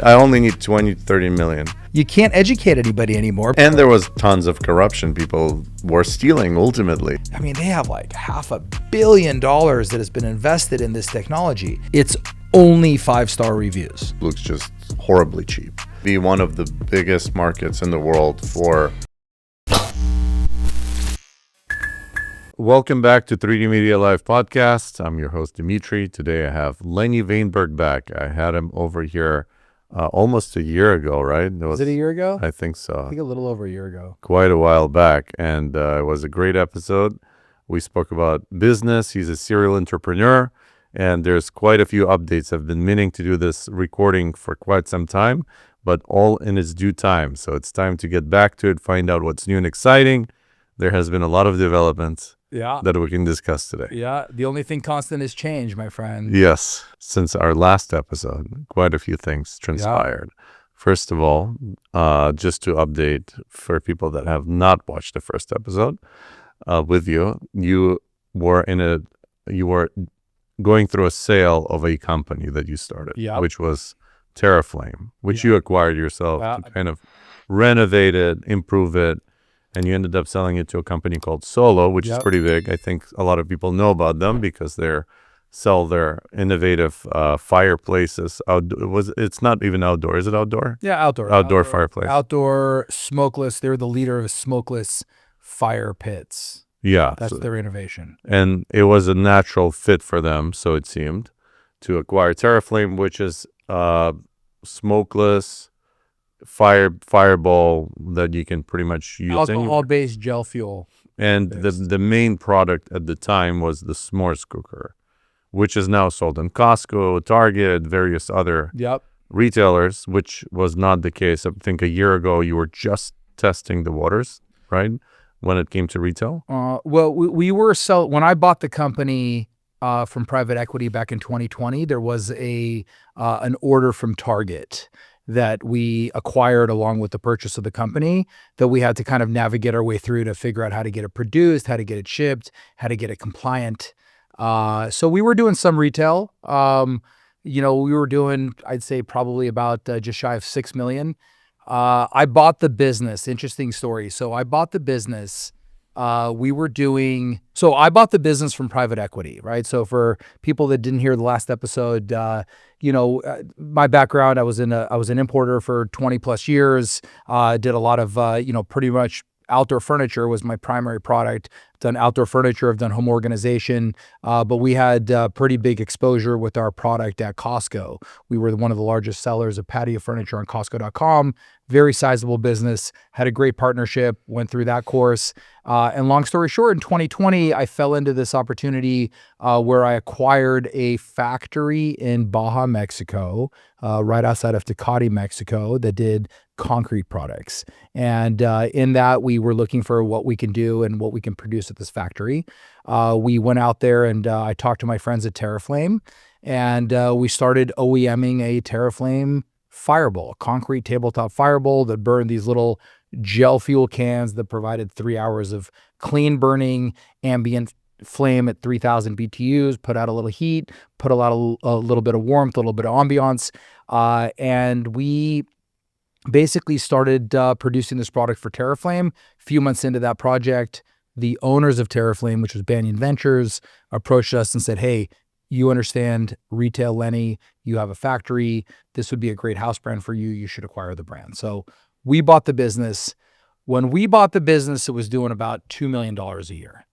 I only need 20, 30 million. You can't educate anybody anymore. And there was tons of corruption. People were stealing ultimately. I mean, they have like $500 million that has been invested in this technology. It's only 5-star reviews. Looks just horribly cheap. Be one of the biggest markets in the world for... Welcome back to 3D Media Live Podcast. I'm your host, Dimitri. Today I have Lenny Vainberg back. I had him over here almost a year ago, right? Was it a year ago? I think so. I think a little over a year ago. Quite a while back. And it was a great episode. We spoke about business. He's a serial entrepreneur. And there's quite a few updates. I've been meaning to do this recording for quite some time, but all in its due time. So it's time to get back to it, find out what's new and exciting. There has been a lot of developments that we can discuss today. Yeah, the only thing constant is change, my friend. Yes, since our last episode, quite a few things transpired. Yeah. First of all, just to update for people that have not watched the first episode with you, you were going through a sale of a company that you started, which was TerraFlame, which you acquired yourself to kind of renovate it, improve it. And you ended up selling it to a company called Solo, which is pretty big. I think a lot of people know about them because they sell their innovative fireplaces. It's not even outdoor. Is it outdoor? Yeah, outdoor. Outdoor fireplace. Outdoor smokeless. They're the leader of smokeless fire pits. Yeah. That's their innovation. And it was a natural fit for them, so it seemed, to acquire TerraFlame, which is smokeless fireball that you can pretty much use. Alcohol-based gel fuel. And the main product at the time was the s'mores cooker, which is now sold in Costco, Target, various other retailers, which was not the case. I think a year ago you were just testing the waters, right? When it came to retail? Well, we were when I bought the company from private equity back in 2020, there was an order from Target that we acquired along with the purchase of the company that we had to kind of navigate our way through to figure out how to get it produced, how to get it shipped, how to get it compliant. So we were doing some retail. We were doing, I'd say probably about just shy of 6 million. I bought the business. Interesting story. So I bought the business. I bought the business from private equity, right? So for people that didn't hear the last episode, my background, I was an importer for 20 plus years. Did a lot of, pretty much outdoor furniture was my primary product. Done outdoor furniture, I've done home organization, but we had pretty big exposure with our product at Costco. We were one of the largest sellers of patio furniture on Costco.com. Very sizable business, had a great partnership, went through that course. And long story short, in 2020, I fell into this opportunity where I acquired a factory in Baja, Mexico, right outside of Tecate, Mexico, that did concrete products. And in that, we were looking for what we can do and what we can produce at this factory. We went out there and I talked to my friends at TerraFlame, and we started OEMing a TerraFlame fireball, a concrete tabletop fireball that burned these little gel fuel cans that provided 3 hours of clean burning ambient flame at 3,000 BTUs, put out a little heat, put a little bit of warmth, a little bit of ambiance. And we basically started producing this product for TerraFlame. A few months into that project, the owners of TerraFlame, which was Banyan Ventures, approached us and said, "Hey, you understand retail, Lenny. You have a factory. This would be a great house brand for you. You should acquire the brand." So we bought the business. When we bought the business, it was doing about $2 million a year.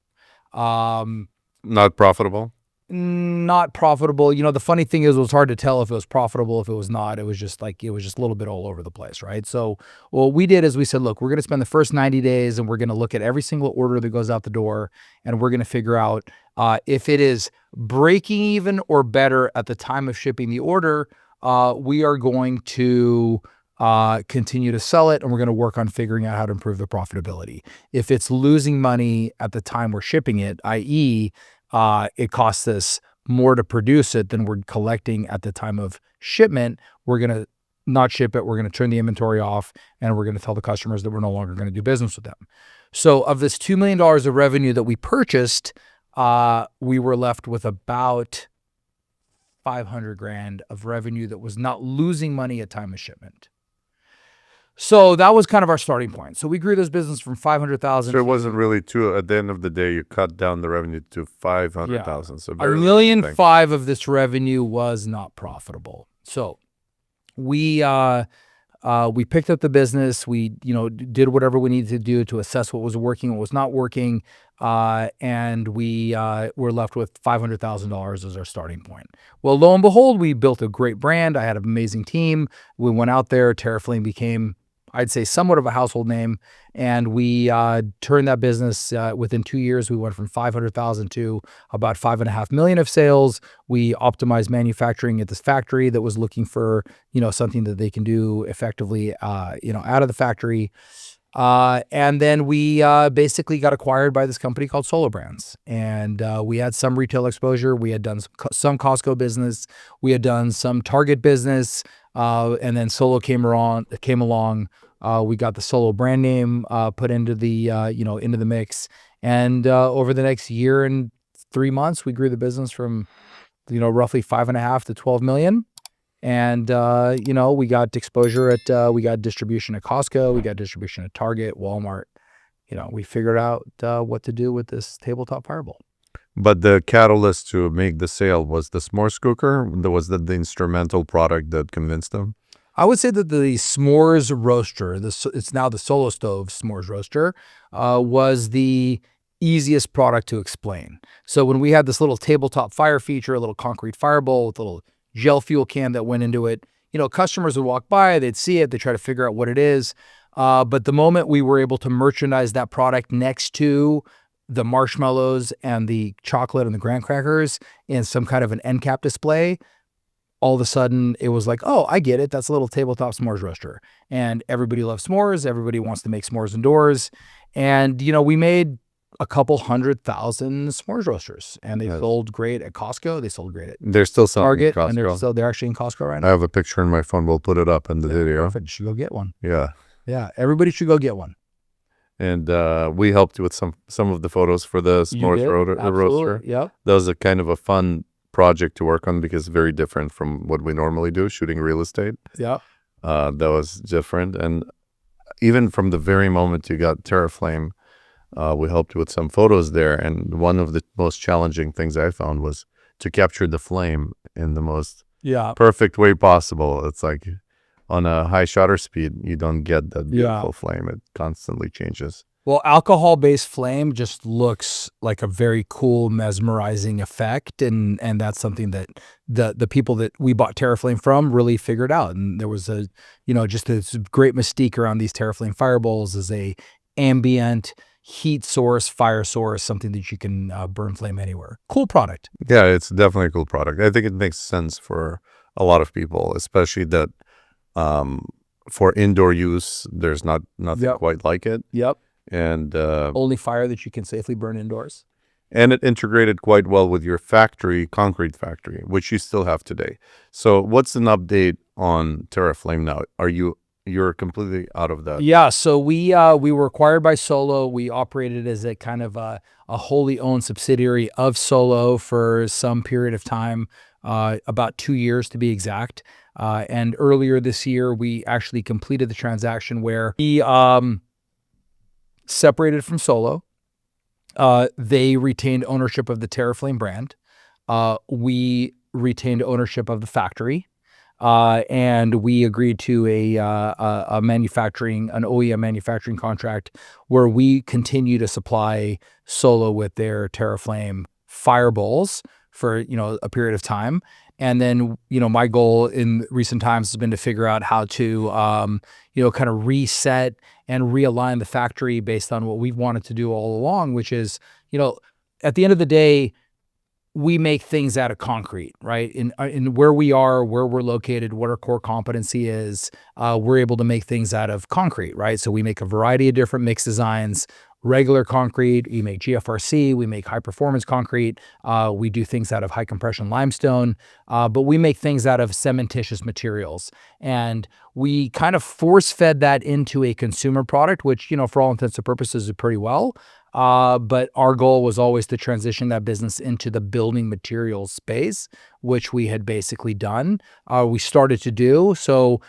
Not profitable? Not profitable. The funny thing is, it was hard to tell if it was profitable, if it was not. It was just a little bit all over the place, right? So what we did is we said, look, we're going to spend the first 90 days and we're going to look at every single order that goes out the door, and we're going to figure out if it is breaking even or better at the time of shipping the order, we are going to continue to sell it, and we're going to work on figuring out how to improve the profitability. If it's losing money at the time we're shipping it, i.e., it costs us more to produce it than we're collecting at the time of shipment, we're going to not ship it. We're going to turn the inventory off, and we're going to tell the customers that we're no longer going to do business with them. So of this $2 million of revenue that we purchased, we were left with about 500 grand of revenue that was not losing money at time of shipment. So that was kind of our starting point. So we grew this business from 500,000. So it wasn't really at the end of the day, you cut down the revenue to 500,000. So $1.5 million of this revenue was not profitable. So we picked up the business. We, did whatever we needed to do to assess what was working, what was not working. And we were left with $500,000 as our starting point. Well, lo and behold, we built a great brand. I had an amazing team. We went out there. TerraFlame became, I'd say, somewhat of a household name. And we turned that business within 2 years. We went from 500,000 to about 5.5 million of sales. We optimized manufacturing at this factory that was looking for, something that they can do effectively, out of the factory. And then we basically got acquired by this company called Solo Brands. And we had some retail exposure. We had done some Costco business. We had done some Target business. And then Solo came along. We got the Solo brand name put into the into the mix. And over the next year and 3 months, we grew the business from roughly 5.5 to 12 million. And, we got exposure we got distribution at Costco, we got distribution at Target, Walmart. We figured out what to do with this tabletop fireball. But the catalyst to make the sale was the s'mores cooker? Was that the instrumental product that convinced them? I would say that the s'mores roaster, it's now the Solo Stove s'mores roaster, was the easiest product to explain. So when we had this little tabletop fire feature, a little concrete fireball with a little gel fuel can that went into it, customers would walk by, they'd see it, they'd try to figure out what it is. But the moment we were able to merchandise that product next to the marshmallows and the chocolate and the graham crackers in some kind of an end cap display, all of a sudden it was like, oh, I get it. That's a little tabletop s'mores roaster. And everybody loves s'mores. Everybody wants to make s'mores indoors. And, we made a couple 100,000 s'mores roasters, and they sold great at Costco. They sold great at They're still selling Target, at Costco. and they're actually in Costco right now. I have a picture in my phone. We'll put it up in the video. Perfect. You should go get one. Yeah. Yeah. Everybody should go get one. And we helped you with some of the photos for the s'mores roaster. Yep. That was a kind of a fun project to work on because it's very different from what we normally do, shooting real estate. Yeah. That was different. And even from the very moment you got TerraFlame, we helped you with some photos there. And one of the most challenging things I found was to capture the flame in the most perfect way possible. It's like on a high shutter speed, you don't get that beautiful flame. It constantly changes. Well, alcohol-based flame just looks like a very cool, mesmerizing effect, and that's something that the people that we bought TerraFlame from really figured out. And there was just this great mystique around these TerraFlame fireballs as a ambient heat source, fire source, something that you can burn flame anywhere. Cool product. Yeah, it's definitely a cool product. I think it makes sense for a lot of people, especially that for indoor use, there's nothing quite like it. Yep. And only fire that you can safely burn indoors. And it integrated quite well with your concrete factory, which you still have today. So what's an update on TerraFlame now? You're completely out of that? Yeah, so we were acquired by Solo. We operated as a kind of a wholly owned subsidiary of Solo for some period of time, about 2 years to be exact. And earlier this year, we actually completed the transaction where we separated from Solo. They retained ownership of the TerraFlame brand. We retained ownership of the factory. And we agreed to an OEM manufacturing contract where we continue to supply Solo with their TerraFlame fireballs for, a period of time. And then, my goal in recent times has been to figure out how to, kind of reset and realign the factory based on what we've wanted to do all along, which is, at the end of the day, we make things out of concrete, right? In where we are, where we're located, what our core competency is, we're able to make things out of concrete, right? So we make a variety of different mix designs, regular concrete, we make GFRC, we make high performance concrete, we do things out of high compression limestone, but we make things out of cementitious materials. And we kind of force fed that into a consumer product, which, for all intents and purposes is pretty well. But our goal was always to transition that business into the building materials space, which we had basically done. We started to do so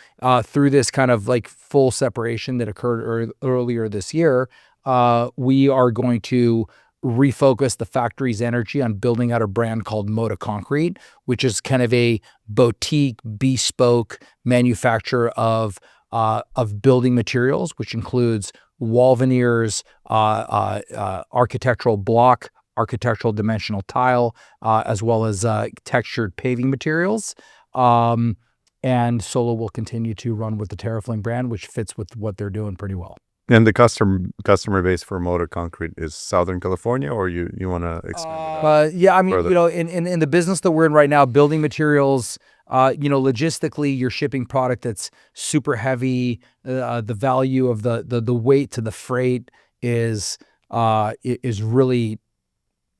through this kind of like full separation that occurred earlier this year. We are going to refocus the factory's energy on building out a brand called Moat Concrete, which is kind of a boutique, bespoke manufacturer of building materials, which includes wall veneers, architectural block, architectural dimensional tile, as well as textured paving materials. And Solo will continue to run with the TerraFlame brand, which fits with what they're doing pretty well. And the customer base for Moat Concrete is Southern California, or you want to expand? Yeah, I mean, in the business that we're in right now, building materials, logistically, you're shipping product that's super heavy. The value of the weight to the freight is really,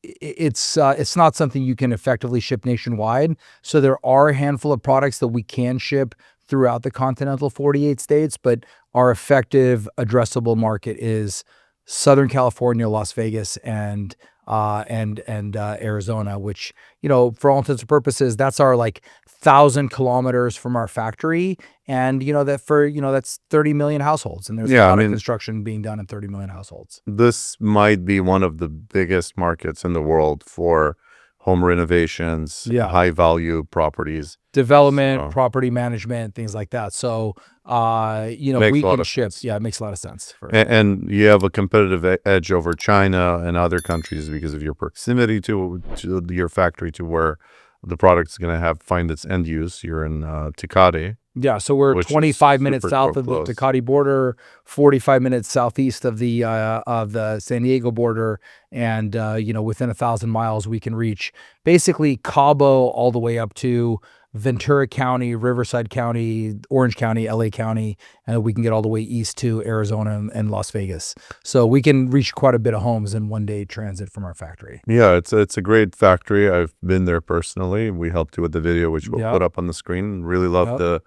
it's not something you can effectively ship nationwide. So there are a handful of products that we can ship throughout the continental 48 states, but our effective addressable market is Southern California, Las Vegas, and Arizona, which, for all intents and purposes, that's our 1,000 kilometers from our factory. And, that's 30 million households. And there's a lot of construction being done in 30 million households. This might be one of the biggest markets in the world for home renovations, high value properties, development, property management, things like that. So, we can ship. Yeah, it makes a lot of sense. And you have a competitive edge over China and other countries because of your proximity to your factory, to where the product is going to find its end use. You're in Tecate. Yeah, so we're 25 minutes south of the Tecate border, 45 minutes southeast of the San Diego border, and within 1,000 miles we can reach basically Cabo all the way up to Ventura County, Riverside County, Orange County, LA County, and we can get all the way east to Arizona and Las Vegas. So we can reach quite a bit of homes in one day transit from our factory. Yeah, it's a great factory. I've been there personally. We helped you with the video, which we'll put up on the screen. Really love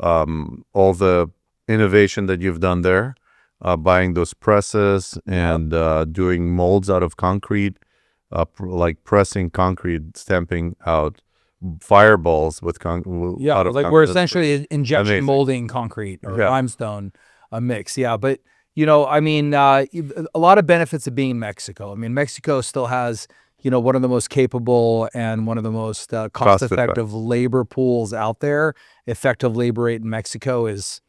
all the innovation that you've done there, buying those presses and doing molds out of concrete, like pressing concrete, stamping out fireballs with concrete. We're essentially injection molding concrete or limestone mix. But a lot of benefits of being in Mexico. I mean, Mexico still has one of the most capable and one of the most cost-effective labor pools out there. Effective labor rate in Mexico is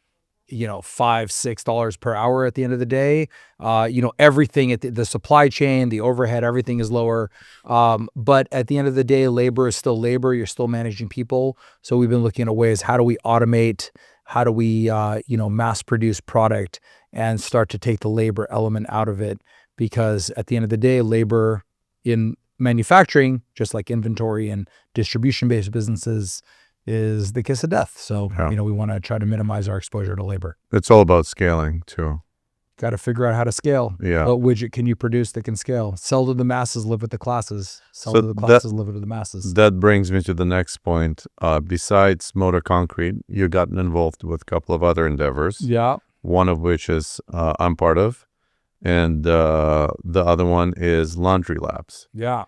$5-6 per hour at the end of the day. Everything at the supply chain, the overhead, everything is lower. But at the end of the day, labor is still labor. You're still managing people. So we've been looking at ways, how do we automate? How do we, mass produce product and start to take the labor element out of it? Because at the end of the day, labor in manufacturing, just like inventory and distribution-based businesses, is the kiss of death. So, we want to try to minimize our exposure to labor. It's all about scaling too. Got to figure out how to scale. Yeah. What widget can you produce that can scale? Sell to the masses, live with the classes. Sell to the classes, live with the masses. That brings me to the next point. Besides Moat Concrete, you've gotten involved with a couple of other endeavors. Yeah. One of which is I'm part of. And the other one is Laundry Labs. Yeah.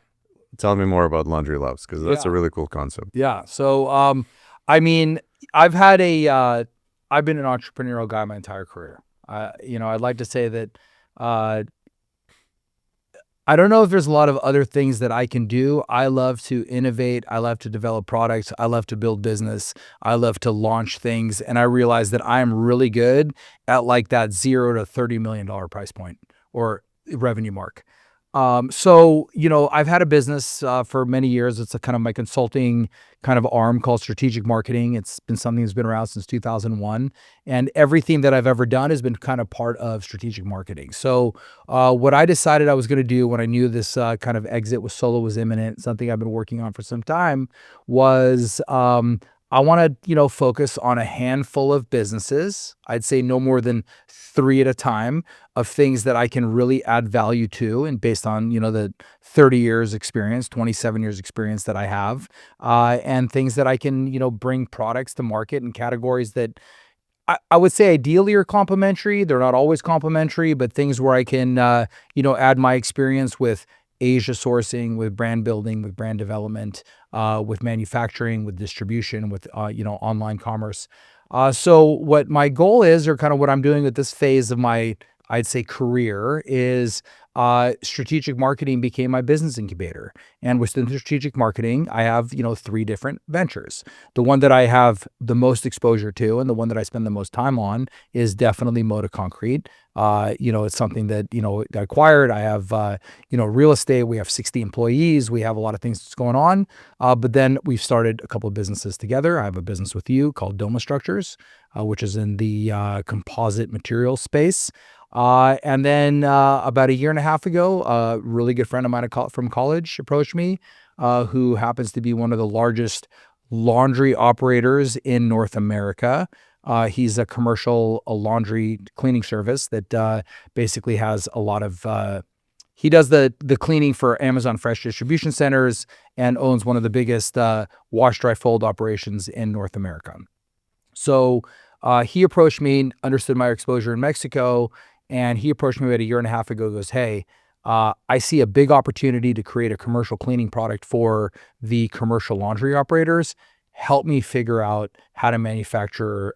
Tell me more about Laundry Labs, because that's a really cool concept. Yeah. So, I've been an entrepreneurial guy my entire career. I'd like to say that I don't know if there's a lot of other things that I can do. I love to innovate. I love to develop products. I love to build business. I love to launch things. And I realize that I am really good at that $0 to $30 million price point or revenue mark. So, I've had a business for many years. It's a kind of my consulting kind of arm called strategic marketing. It's been something that's been around since 2001. And everything that I've ever done has been kind of part of strategic marketing. So what I decided I was going to do when I knew this kind of exit with Solo was imminent, something I've been working on for some time, was I want to, focus on a handful of businesses. I'd say no more than 3 at a time of things that I can really add value to. And based on, the 30 years experience, 27 years experience that I have, and things that I can, bring products to market in categories that I would say ideally are complementary. They're not always complementary, but things where I can, add my experience with Asia sourcing, with brand building, with brand development, with manufacturing, with distribution, with, online commerce. So what my goal is, or kind of what I'm doing at this phase of my, I'd say, career is strategic marketing became my business incubator. And within strategic marketing, I have, 3 different ventures. The one that I have the most exposure to and the one that I spend the most time on is definitely Moat Concrete. It's something that, I acquired. I have, real estate. We have 60 employees. We have a lot of things that's going on. But then we've started a couple of businesses together. I have a business with you called Doma Structures, which is in the composite material space. And then about a year and a half ago, a really good friend of mine from college approached me, who happens to be one of the largest laundry operators in North America. He's a commercial laundry cleaning service that basically has a lot of he does the cleaning for Amazon Fresh distribution centers and owns one of the biggest wash, dry, fold operations in North America. So he approached me, understood my exposure in Mexico, and he approached me about a year and a half ago, goes, hey, I see a big opportunity to create a commercial cleaning product for the commercial laundry operators. Help me figure out how to manufacture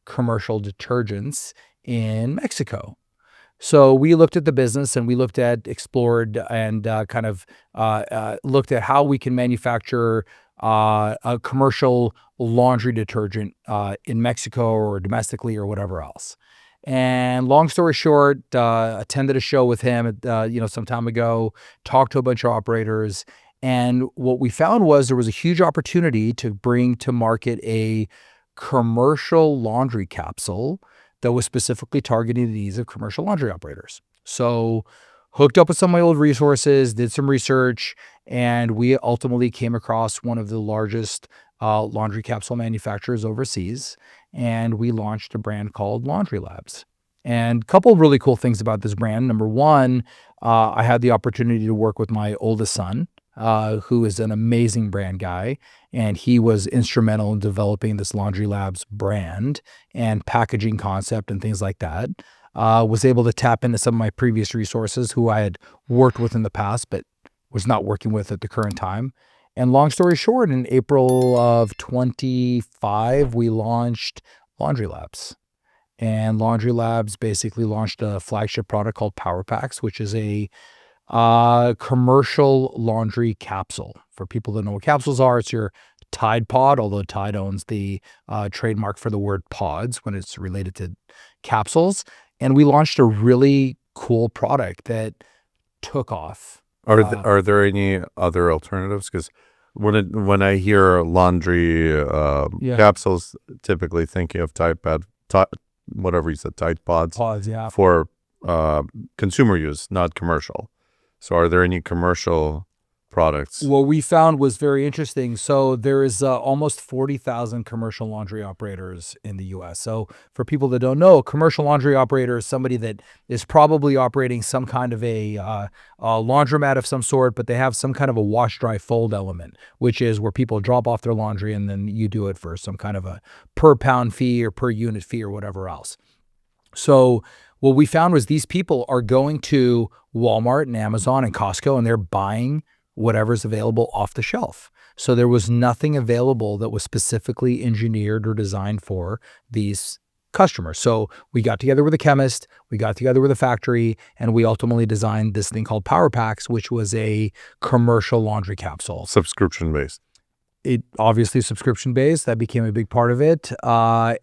commercial detergents in Mexico. So we looked at the business and we explored and kind of looked at how we can manufacture a commercial laundry detergent in Mexico or domestically or whatever else. And long story short, attended a show with him, some time ago, talked to a bunch of operators. And what we found was there was a huge opportunity to bring to market a commercial laundry capsule that was specifically targeting the needs of commercial laundry operators. So hooked up with some of my old resources, did some research, and we ultimately came across one of the largest laundry capsule manufacturers overseas. And we launched a brand called Laundry Labs. And a couple of really cool things about this brand. Number one, I had the opportunity to work with my oldest son, who is an amazing brand guy. And he was instrumental in developing this Laundry Labs brand and packaging concept and things like that. Was able to tap into some of my previous resources who I had worked with in the past, but was not working with at the current time. And long story short, in April of 25, we launched Laundry Labs. And Laundry Labs basically launched a flagship product called Power Packs, which is a commercial laundry capsule. For people that know what capsules are, it's your Tide Pod, although Tide owns the trademark for the word pods when it's related to capsules. And we launched a really cool product that took off. Are there any other alternatives? Because when I hear laundry capsules, typically thinking of whatever you said, Tide Pods. Pods, yeah. For consumer use, not commercial. So are there any commercial products? What we found was very interesting. So there is almost 40,000 commercial laundry operators in the U.S. So for people that don't know, commercial laundry operator is somebody that is probably operating some kind of a laundromat of some sort, but they have some kind of a wash, dry, fold element, which is where people drop off their laundry and then you do it for some kind of a per pound fee or per unit fee or whatever else. So what we found was these people are going to Walmart and Amazon and Costco and they're buying whatever's available off the shelf. So there was nothing available that was specifically engineered or designed for these customers. So we got together with a chemist, we got together with a factory, and we ultimately designed this thing called Power Packs, which was a commercial laundry capsule. Subscription-based. It obviously subscription-based. That became a big part of it. I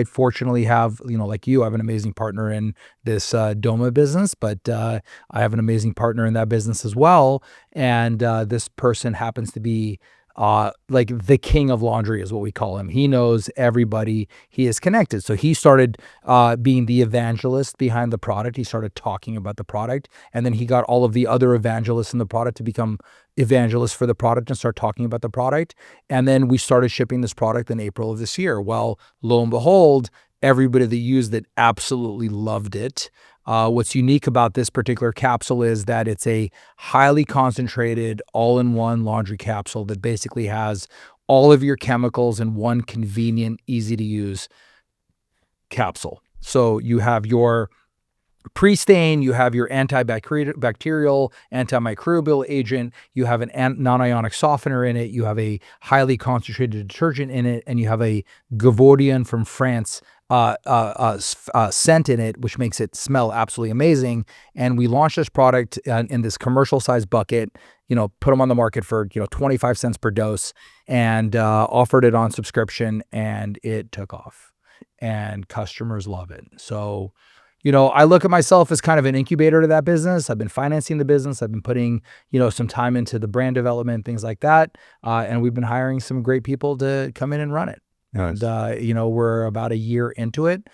fortunately have, like you, I have an amazing partner in this Doma business, but I have an amazing partner in that business as well. And this person happens to be like the king of laundry is what we call him. He knows everybody. He is connected. So he started being the evangelist behind the product. He started talking about the product, and then he got all of the other evangelists in the product to become evangelists for the product and start talking about the product. And then we started shipping this product in April of this year. Well, lo and behold, everybody that used it absolutely loved it. What's unique about this particular capsule is that it's a highly concentrated all-in-one laundry capsule that basically has all of your chemicals in one convenient, easy-to-use capsule. So you have your pre-stain, you have your antibacterial, antimicrobial agent, you have an non-ionic softener in it, you have a highly concentrated detergent in it, and you have a Gavaudian from France scent in it, which makes it smell absolutely amazing. And we launched this product in this commercial size bucket, put them on the market for, 25 cents per dose, and offered it on subscription, and it took off and customers love it. So, I look at myself as kind of an incubator to that business. I've been financing the business. I've been putting, some time into the brand development, things like that. And we've been hiring some great people to come in and run it. Nice. And, we're about a year into it.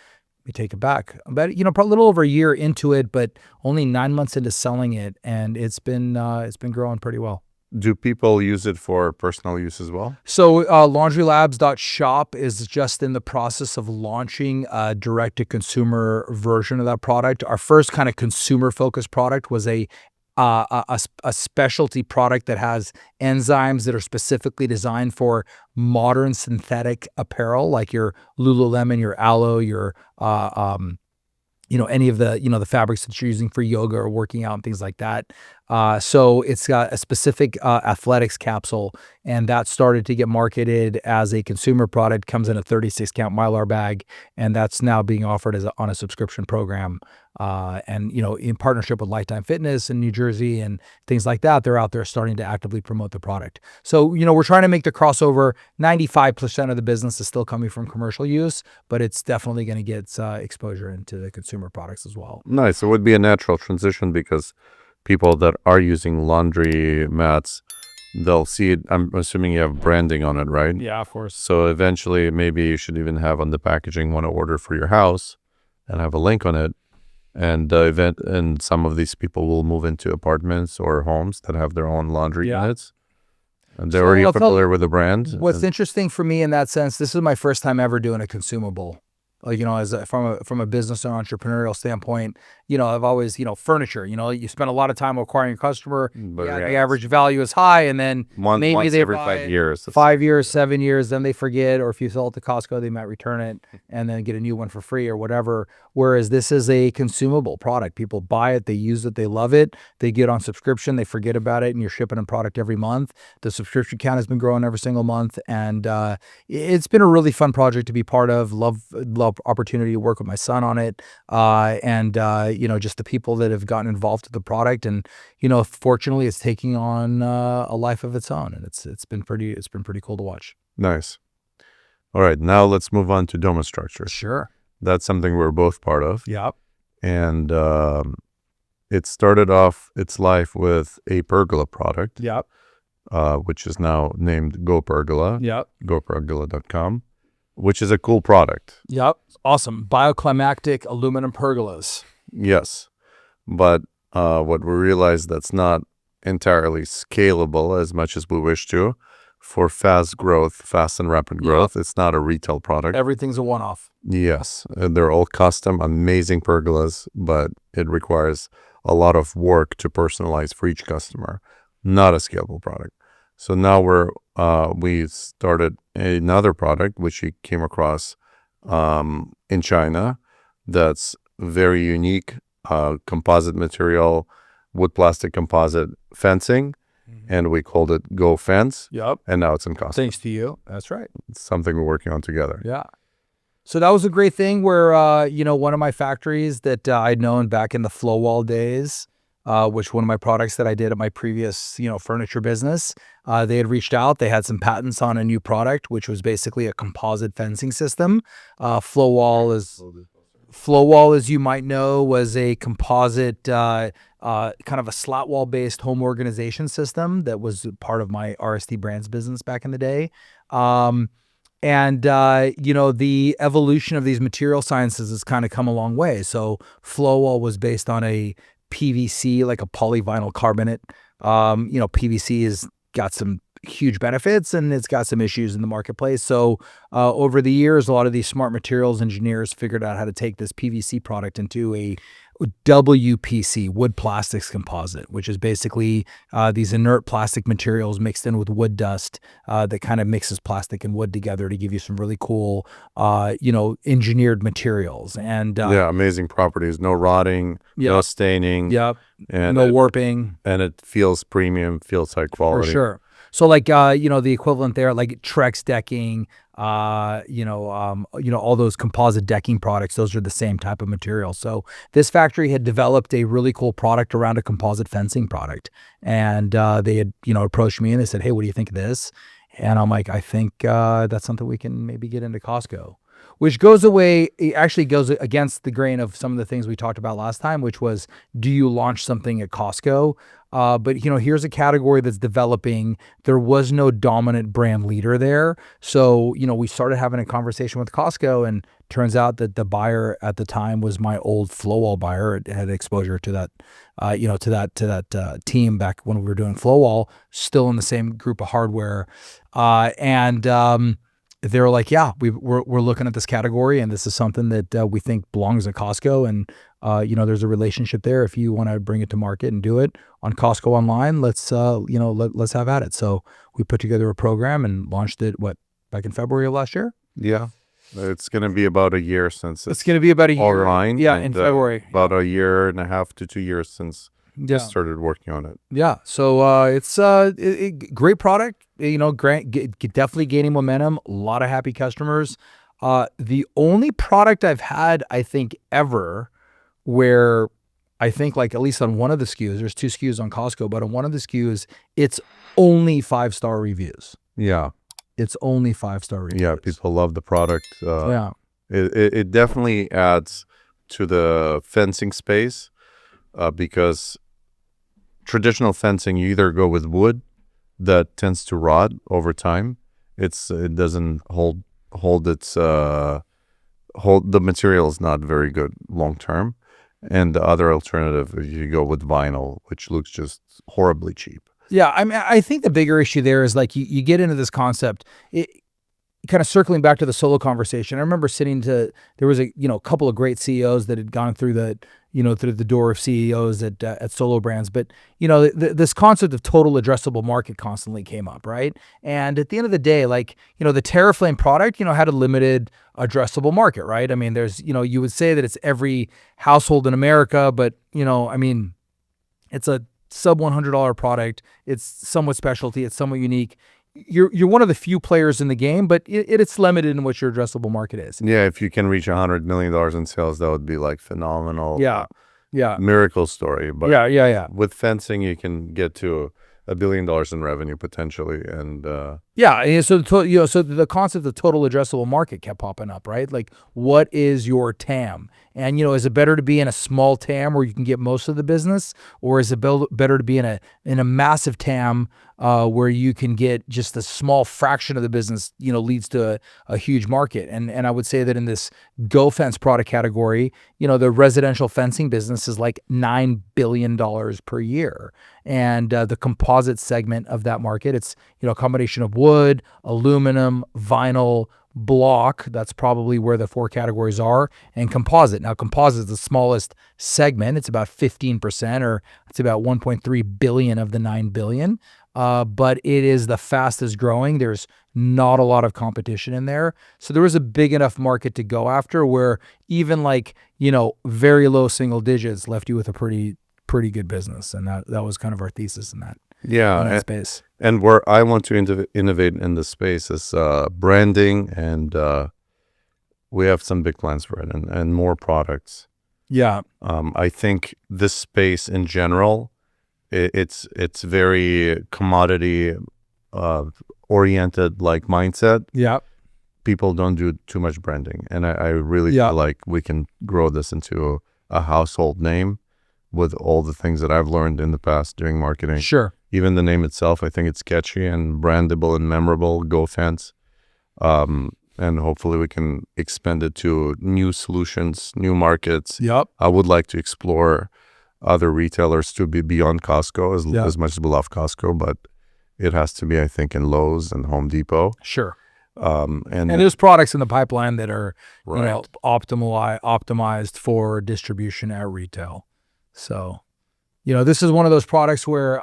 We take it back. About, probably a little over a year into it, but only 9 months into selling it. And it's been growing pretty well. Do people use it for personal use as well? So laundrylabs.shop is just in the process of launching a direct-to-consumer version of that product. Our first kind of consumer-focused product was a specialty product that has enzymes that are specifically designed for modern synthetic apparel, like your Lululemon, your Aloe, your any of the, the fabrics that you're using for yoga or working out and things like that. So it's got a specific athletics capsule, and that started to get marketed as a consumer product, comes in a 36 count Mylar bag, and that's now being offered on a subscription program. And, in partnership with Lifetime Fitness in New Jersey and things like that, they're out there starting to actively promote the product. So, we're trying to make the crossover. 95% of the business is still coming from commercial use, but it's definitely going to get exposure into the consumer products as well. Nice. It would be a natural transition because people that are using laundry mats, they'll see it. I'm assuming you have branding on it, right? Yeah, of course. So eventually, maybe you should even have on the packaging, want to order for your house and have a link on it. And some of these people will move into apartments or homes that have their own laundry units. And they're already familiar with the brand. What's interesting for me in that sense, this is my first time ever doing a consumable. From a business and entrepreneurial standpoint, I've always, furniture, you spend a lot of time acquiring a customer, the average value is high, and then maybe they every 5 years. 5 years, 7 years, then they forget, or if you sell it to Costco, they might return it and then get a new one for free or whatever. Whereas this is a consumable product. People buy it, they use it, they love it, they get on subscription, they forget about it, and you're shipping them product every month. The subscription count has been growing every single month, and it's been a really fun project to be part of. Love opportunity to work with my son on it, and just the people that have gotten involved with the product, and fortunately it's taking on a life of its own, and it's been pretty cool to watch. Nice. All right, now let's move on to Doma Structures. Sure. That's something we're both part of. Yep. And it started off its life with a pergola product. Yep. Which is now named Go Pergola. Yep. GoPergola.com. Which is a cool product. Yep. Awesome. Bioclimactic aluminum pergolas. Yes. But what we realized, that's not entirely scalable as much as we wish to for fast and rapid growth. Yep. It's not a retail product. Everything's a one-off. Yes. They're all custom, amazing pergolas, but it requires a lot of work to personalize for each customer. Not a scalable product. So now we started another product, which we came across in China, that's very unique, composite material, wood plastic composite fencing, and we called it Go Fence. Yep. And now it's in Costco. Thanks to you. That's right. It's something we're working on together. Yeah. So that was a great thing where, one of my factories that I'd known back in the flow wall days, which one of my products that I did at my previous, furniture business, they had reached out. They had some patents on a new product, which was basically a composite fencing system. Flow wall Flow wall, as you might know, was a composite, kind of a slat wall based home organization system that was part of my RST Brands business back in the day. The evolution of these material sciences has kind of come a long way. So flow wall was based on a PVC, like a polyvinyl carbonate. PVC has got some huge benefits and it's got some issues in the marketplace. So over the years, a lot of these smart materials engineers figured out how to take this PVC product into a WPC, wood plastics composite, which is basically these inert plastic materials mixed in with wood dust that kind of mixes plastic and wood together to give you some really cool, engineered materials. And amazing properties. No rotting, no staining. Yep. And no warping. And it feels premium, feels high quality. For sure. So like, the equivalent there, like Trex decking, all those composite decking products, those are the same type of material. So this factory had developed a really cool product around a composite fencing product. And they had, approached me and they said, hey, what do you think of this? And I'm like, I think that's something we can maybe get into Costco. Which it actually goes against the grain of some of the things we talked about last time, which was, do you launch something at Costco? But here's a category that's developing. There was no dominant brand leader there. So, we started having a conversation with Costco, and turns out that the buyer at the time was my old flow wall buyer. It had exposure to that, to that team back when we were doing flow wall, still in the same group of hardware. They were like, yeah, we're looking at this category, and this is something that we think belongs at Costco. And, there's a relationship there. If you want to bring it to market and do it on Costco online, let's have at it. So we put together a program and launched it, back in February of last year? Yeah. It's going to be about a year since it's going to be about a year. Online. Yeah, in February. About a year and a half to 2 years since started working on it. Yeah. So it's great product, definitely gaining momentum, a lot of happy customers. The only product I've had, I think, ever where I think, like, at least on one of the SKUs, there's 2 SKUs on Costco, but on one of the SKUs, it's only 5-star reviews. Yeah. It's only 5-star reviews. Yeah, people love the product. It definitely adds to the fencing space because traditional fencing, you either go with wood that tends to rot over time. It doesn't hold the material is not very good long term. And the other alternative is you go with vinyl, which looks just horribly cheap. Yeah, I think the bigger issue there is, like, you get into this concept, kind of circling back to the solo conversation. I remember there was a couple of great CEOs that had gone through through the door of CEOs at solo brands, but this concept of total addressable market constantly came up, right? And at the end of the day, like, the TerraFlame product, had a limited addressable market, right? I mean, there's, you would say that it's every household in America, but it's a sub $100 product. It's somewhat specialty. It's somewhat unique. You're one of the few players in the game, but it's limited in what your addressable market is. Yeah, if you can reach $100 million in sales, that would be like phenomenal. Yeah. Miracle story. But yeah. with fencing, you can get to $1 billion in revenue potentially, and so the concept of total addressable market kept popping up, right? Like, what is your TAM? And is it better to be in a small TAM where you can get most of the business, or is it better to be in a massive TAM where you can get just a small fraction of the business, leads to a huge market? And I would say that in this Go Fence product category, the residential fencing business is like $9 billion per year. And the composite segment of that market, it's, a combination of wood, aluminum, vinyl, block. That's probably where the 4 categories are, and composite. Now, composite is the smallest segment. It's about 15%, or it's about 1.3 billion of the 9 billion. But it is the fastest growing. There's not a lot of competition in there. So there was a big enough market to go after where even very low single digits left you with a pretty good business. And that was kind of our thesis in that. Yeah, space. And where I want to innovate in the space is branding, and we have some big plans for it, and more products. Yeah, I think this space in general, it's very commodity oriented, like mindset. Yeah, people don't do too much branding. And I really feel like we can grow this into a household name with all the things that I've learned in the past doing marketing. Sure. Even the name itself, I think it's catchy and brandable and memorable. Go Fence. And hopefully we can expand it to new solutions, new markets. Yep. I would like to explore other retailers to be beyond Costco as much as we love Costco, but it has to be, I think, in Lowe's and Home Depot. Sure. And there's products in the pipeline that are right. optimized for distribution at retail. So, this is one of those products where,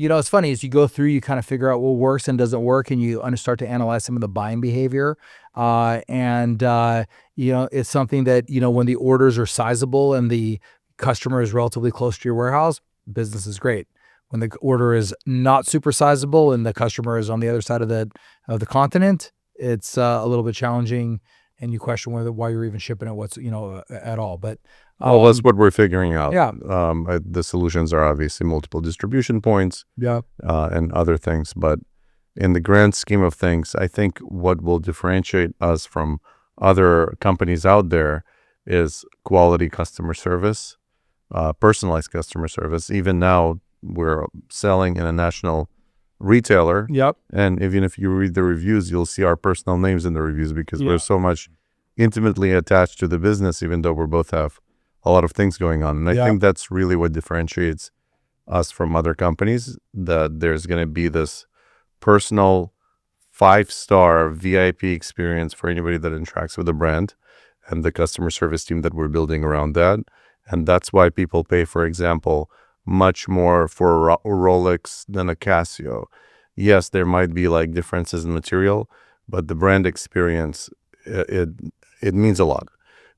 it's funny as you go through, you kind of figure out what works and doesn't work, and you start to analyze some of the buying behavior. It's something that, when the orders are sizable and the customer is relatively close to your warehouse, business is great. When the order is not super sizable and the customer is on the other side of the continent, it's a little bit challenging, and you question why you're even shipping it at all. But well, that's what we're figuring out. Yeah. The solutions are obviously multiple distribution points. Yeah. And other things, but in the grand scheme of things, I think what will differentiate us from other companies out there is quality customer service, personalized customer service. Even now, we're selling in a national retailer. Yep. And even if you read the reviews, you'll see our personal names in the reviews because we're so much intimately attached to the business, even though we both have a lot of things going on. And I think that's really what differentiates us from other companies, that there's going to be this personal 5-star VIP experience for anybody that interacts with the brand and the customer service team that we're building around that. And that's why people pay, for example, much more for a Rolex than a Casio. Yes, there might be like differences in material, but the brand experience, it means a lot.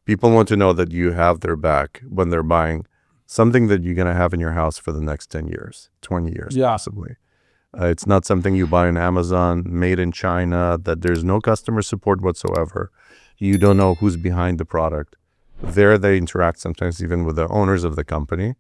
People want to know that you have their back when they're buying something that you're going to have in your house for the next 10 years, 20 years, possibly. It's not something you buy on Amazon, made in China, that there's no customer support whatsoever. You don't know who's behind the product. There they interact sometimes even with the owners of the company.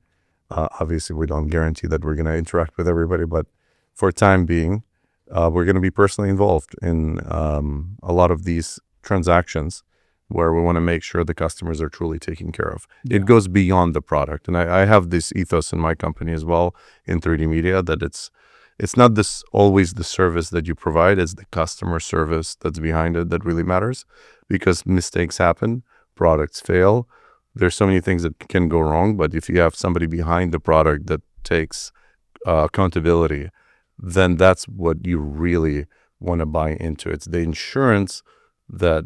Obviously, we don't guarantee that we're going to interact with everybody, but for time being, we're going to be personally involved in a lot of these transactions where we want to make sure the customers are truly taken care of. Yeah. It goes beyond the product. And I have this ethos in my company as well, in 3D Media, that it's not always the service that you provide, it's the customer service that's behind it that really matters, because mistakes happen, products fail. There's so many things that can go wrong, but if you have somebody behind the product that takes accountability, then that's what you really want to buy into. It's the insurance that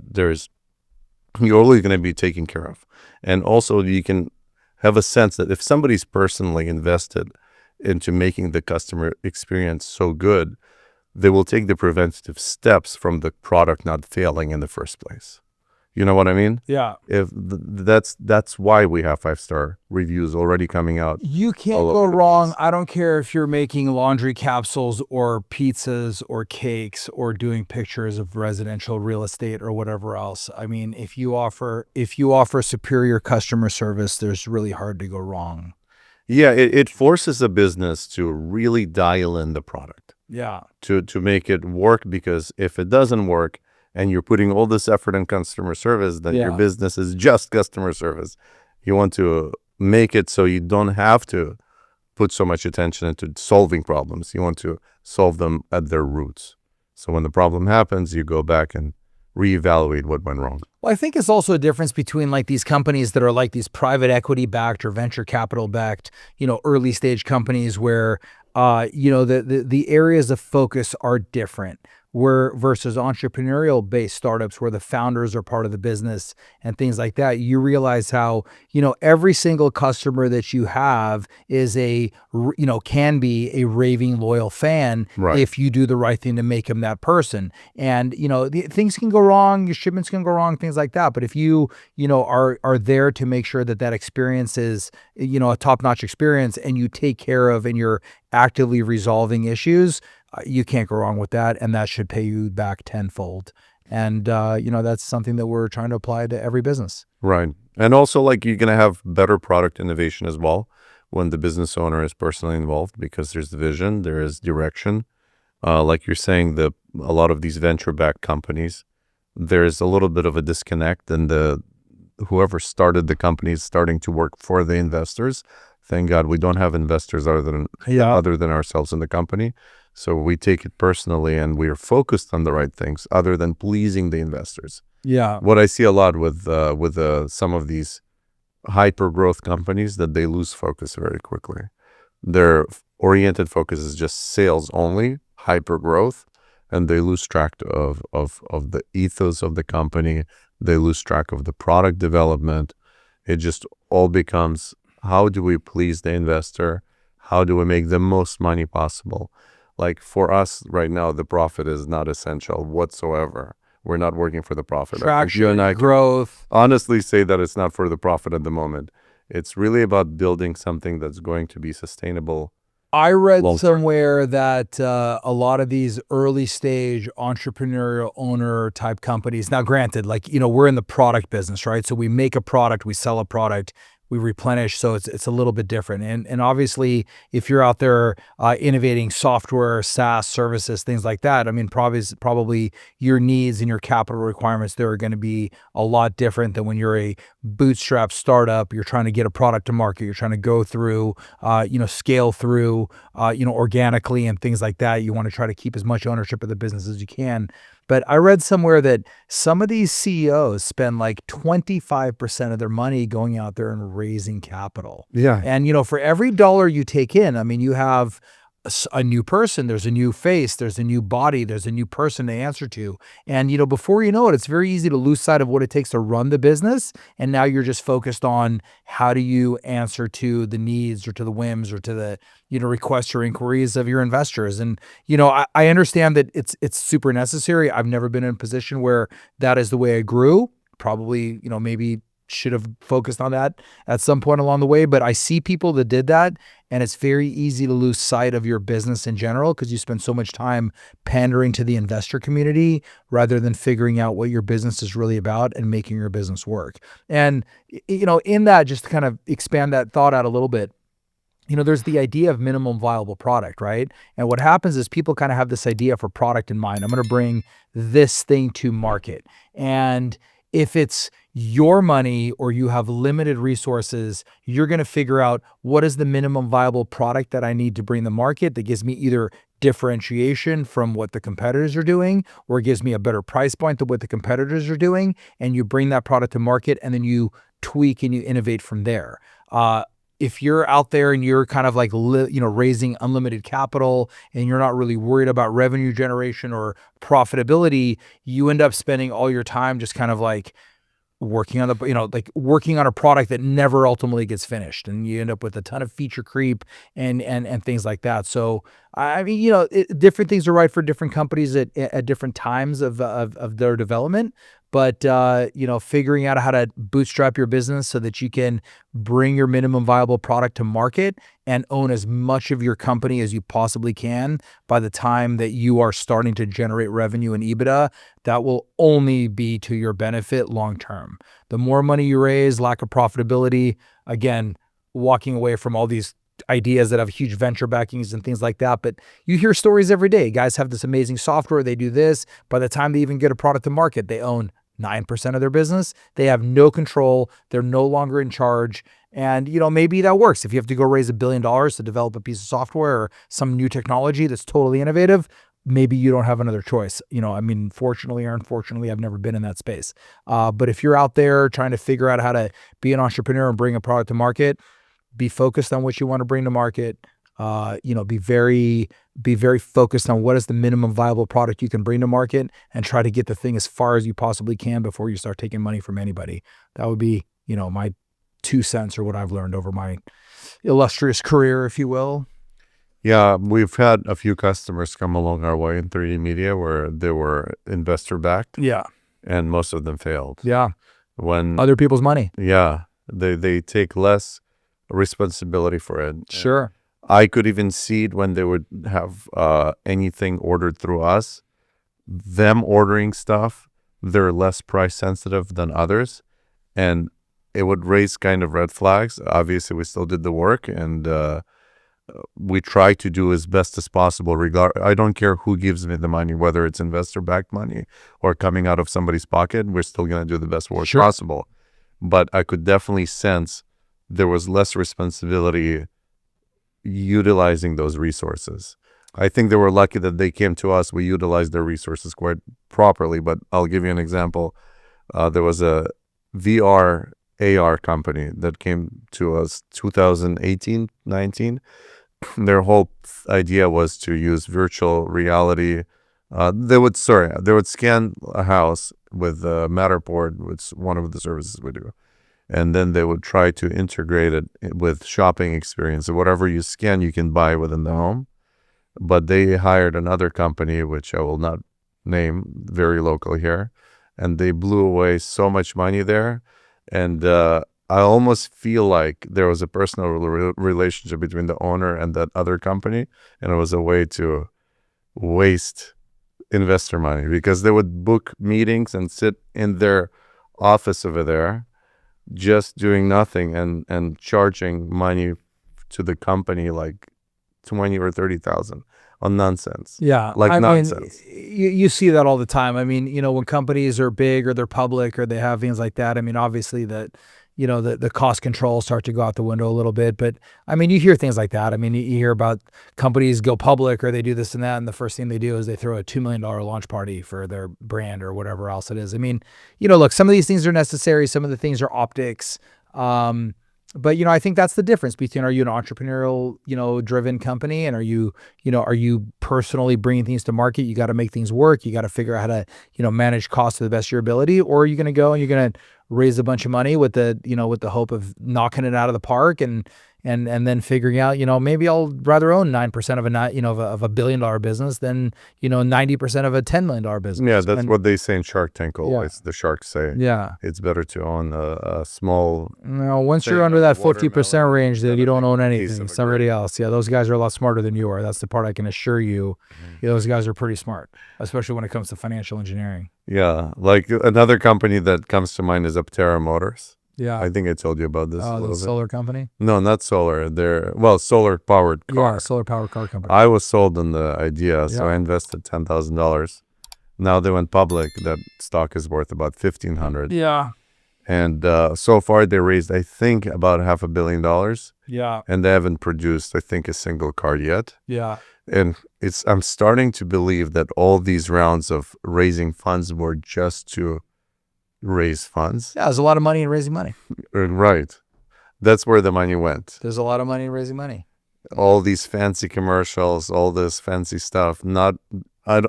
you're always going to be taken care of. And also you can have a sense that if somebody's personally invested into making the customer experience so good, they will take the preventative steps from the product not failing in the first place. You know what I mean? Yeah. If that's why we have 5-star reviews already coming out. You can't go wrong. I don't care if you're making laundry capsules or pizzas or cakes or doing pictures of residential real estate or whatever else. I mean, if you offer superior customer service, there's really hard to go wrong. Yeah, it forces a business to really dial in the product. Yeah. To make it work, because if it doesn't work, and you're putting all this effort in customer service, then your business is just customer service. You want to make it so you don't have to put so much attention into solving problems. You want to solve them at their roots. So when the problem happens, you go back and reevaluate what went wrong. Well, I think it's also a difference between like these companies that are like these private equity backed or venture capital backed, early stage companies where, the areas of focus are different. Versus entrepreneurial-based startups where the founders are part of the business and things like that, you realize how, every single customer that you have is can be a raving loyal fan if you do the right thing to make them that person. And, things can go wrong, your shipments can go wrong, things like that. But if you, are there to make sure that experience is, a top-notch experience, and you take care of and you're actively resolving issues, you can't go wrong with that, and that should pay you back tenfold. And, that's something that we're trying to apply to every business. Right. And also, you're going to have better product innovation as well when the business owner is personally involved, because there's the vision, there is direction. Like you're saying, a lot of these venture-backed companies, there's a little bit of a disconnect, and whoever started the company is starting to work for the investors. Thank God we don't have investors other than ourselves in the company. So we take it personally, and we are focused on the right things other than pleasing the investors. Yeah. What I see a lot with some of these hyper growth companies, that they lose focus very quickly. Their oriented focus is just sales only, hyper growth, and they lose track of the ethos of the company. They lose track of the product development. It just all becomes, how do we please the investor? How do we make the most money possible? Like for us right now, the profit is not essential whatsoever. We're not working for the profit. Traction, growth. Honestly say that it's not for the profit at the moment. It's really about building something that's going to be sustainable. I read somewhere that a lot of these early stage entrepreneurial owner type companies, now granted, like, we're in the product business, right? So we make a product, we sell a product, we replenish. So it's a little bit different. And obviously, if you're out there innovating software, SaaS services, things like that, I mean, probably your needs and your capital requirements there are going to be a lot different than when you're a bootstrap startup. You're trying to get a product to market. You're trying to go through, scale through, organically and things like that. You want to try to keep as much ownership of the business as you can. But I read somewhere that some of these CEOs spend like 25% of their money going out there and raising capital. Yeah. And, for every dollar you take in, I mean, you have a new person, there's a new face, there's a new body, there's a new person to answer to. And, before you know it, it's very easy to lose sight of what it takes to run the business. And now you're just focused on how do you answer to the needs or to the whims or to the, requests or inquiries of your investors. And, I understand that it's super necessary. I've never been in a position where that is the way I grew. Probably, maybe should have focused on that at some point along the way, but I see people that did that, and it's very easy to lose sight of your business in general because you spend so much time pandering to the investor community rather than figuring out what your business is really about and making your business work. And, in that, just to kind of expand that thought out a little bit, there's the idea of minimum viable product, right? And what happens is people kind of have this idea for product in mind. I'm going to bring this thing to market. And if it's your money or you have limited resources, you're going to figure out what is the minimum viable product that I need to bring to market that gives me either differentiation from what the competitors are doing, or it gives me a better price point than what the competitors are doing. And you bring that product to market, and then you tweak and you innovate from there. If you're out there and you're kind of like, raising unlimited capital and you're not really worried about revenue generation or profitability, you end up spending all your time just kind of like working on working on a product that never ultimately gets finished. And you end up with a ton of feature creep and things like that. So, I mean, different things are right for different companies at different times of their development. But, figuring out how to bootstrap your business so that you can bring your minimum viable product to market and own as much of your company as you possibly can by the time that you are starting to generate revenue and EBITDA, that will only be to your benefit long term. The more money you raise, lack of profitability, again, walking away from all these ideas that have huge venture backings and things like that. But you hear stories every day. Guys have this amazing software. They do this. By the time they even get a product to market, they own 9% of their business. They have no control. They're no longer in charge. And, maybe that works. If you have to go raise $1 billion to develop a piece of software or some new technology that's totally innovative, maybe you don't have another choice. Fortunately or unfortunately, I've never been in that space. But if you're out there trying to figure out how to be an entrepreneur and bring a product to market, be focused on what you want to bring to market. Be very focused on what is the minimum viable product you can bring to market, and try to get the thing as far as you possibly can before you start taking money from anybody. That would be, my 2 cents or what I've learned over my illustrious career, if you will. Yeah, we've had a few customers come along our way in 3D media where they were investor backed. Yeah. And most of them failed. Yeah. When other people's money. Yeah. They take less responsibility for it. Sure. I could even see it when they would have anything ordered through us. Them ordering stuff, they're less price sensitive than others. And it would raise kind of red flags. Obviously, we still did the work. And we try to do as best as possible. I don't care who gives me the money, whether it's investor-backed money or coming out of somebody's pocket. We're still going to do the best work possible. But I could definitely sense there was less responsibility utilizing those resources. I think they were lucky that they came to us. We utilized their resources quite properly. But I'll give you an example. There was a VR AR company that came to us 2018, 19. Their whole idea was to use virtual reality. They would scan a house with Matterport, which is one of the services we do. And then they would try to integrate it with shopping experience. So whatever you scan, you can buy within the home. But they hired another company, which I will not name, very local here. And they blew away so much money there. And I almost feel like there was a personal relationship between the owner and that other company. And it was a way to waste investor money, because they would book meetings and sit in their office over there just doing nothing and charging money to the company like 20 or 30,000 on nonsense. Yeah. Nonsense. You see that all the time. I mean, when companies are big or they're public or they have things like that, I mean, obviously that, the cost controls start to go out the window a little bit. But I mean, you hear things like that. I mean, you hear about companies go public or they do this and that, and the first thing they do is they throw a $2 million launch party for their brand or whatever else it is. I mean, look, some of these things are necessary. Some of the things are optics. But, I think that's the difference between, are you an entrepreneurial, driven company, and are you personally bringing things to market? You got to make things work. You got to figure out how to, manage costs to the best of your ability, or are you going to go and you're going to raise a bunch of money with the hope of knocking it out of the park and then figuring out, maybe I'll rather own 9% of a $1 billion business than, 90% of a $10 million business. Yeah, that's what they say in Shark Tank always. The sharks say, it's better to own a small. No, once you're under that 50% range, then you don't own anything. Somebody else. Yeah, those guys are a lot smarter than you are. That's the part I can assure you. Those guys are pretty smart, especially when it comes to financial engineering. Yeah, like another company that comes to mind is Aptera Motors. Yeah, I think I told you about this. Oh, the solar company? No, not solar. They're solar powered car. Yeah, solar powered car company. I was sold on the idea, so I invested $10,000. Now they went public. That stock is worth about $1,500. Yeah. And so far they raised, I think, about $500 million. Yeah. And they haven't produced, I think, a single car yet. Yeah. And I'm starting to believe that all these rounds of raising funds were just to raise funds. Yeah, there's a lot of money in raising money. Right. That's where the money went. There's a lot of money in raising money. All these fancy commercials, all this fancy stuff. I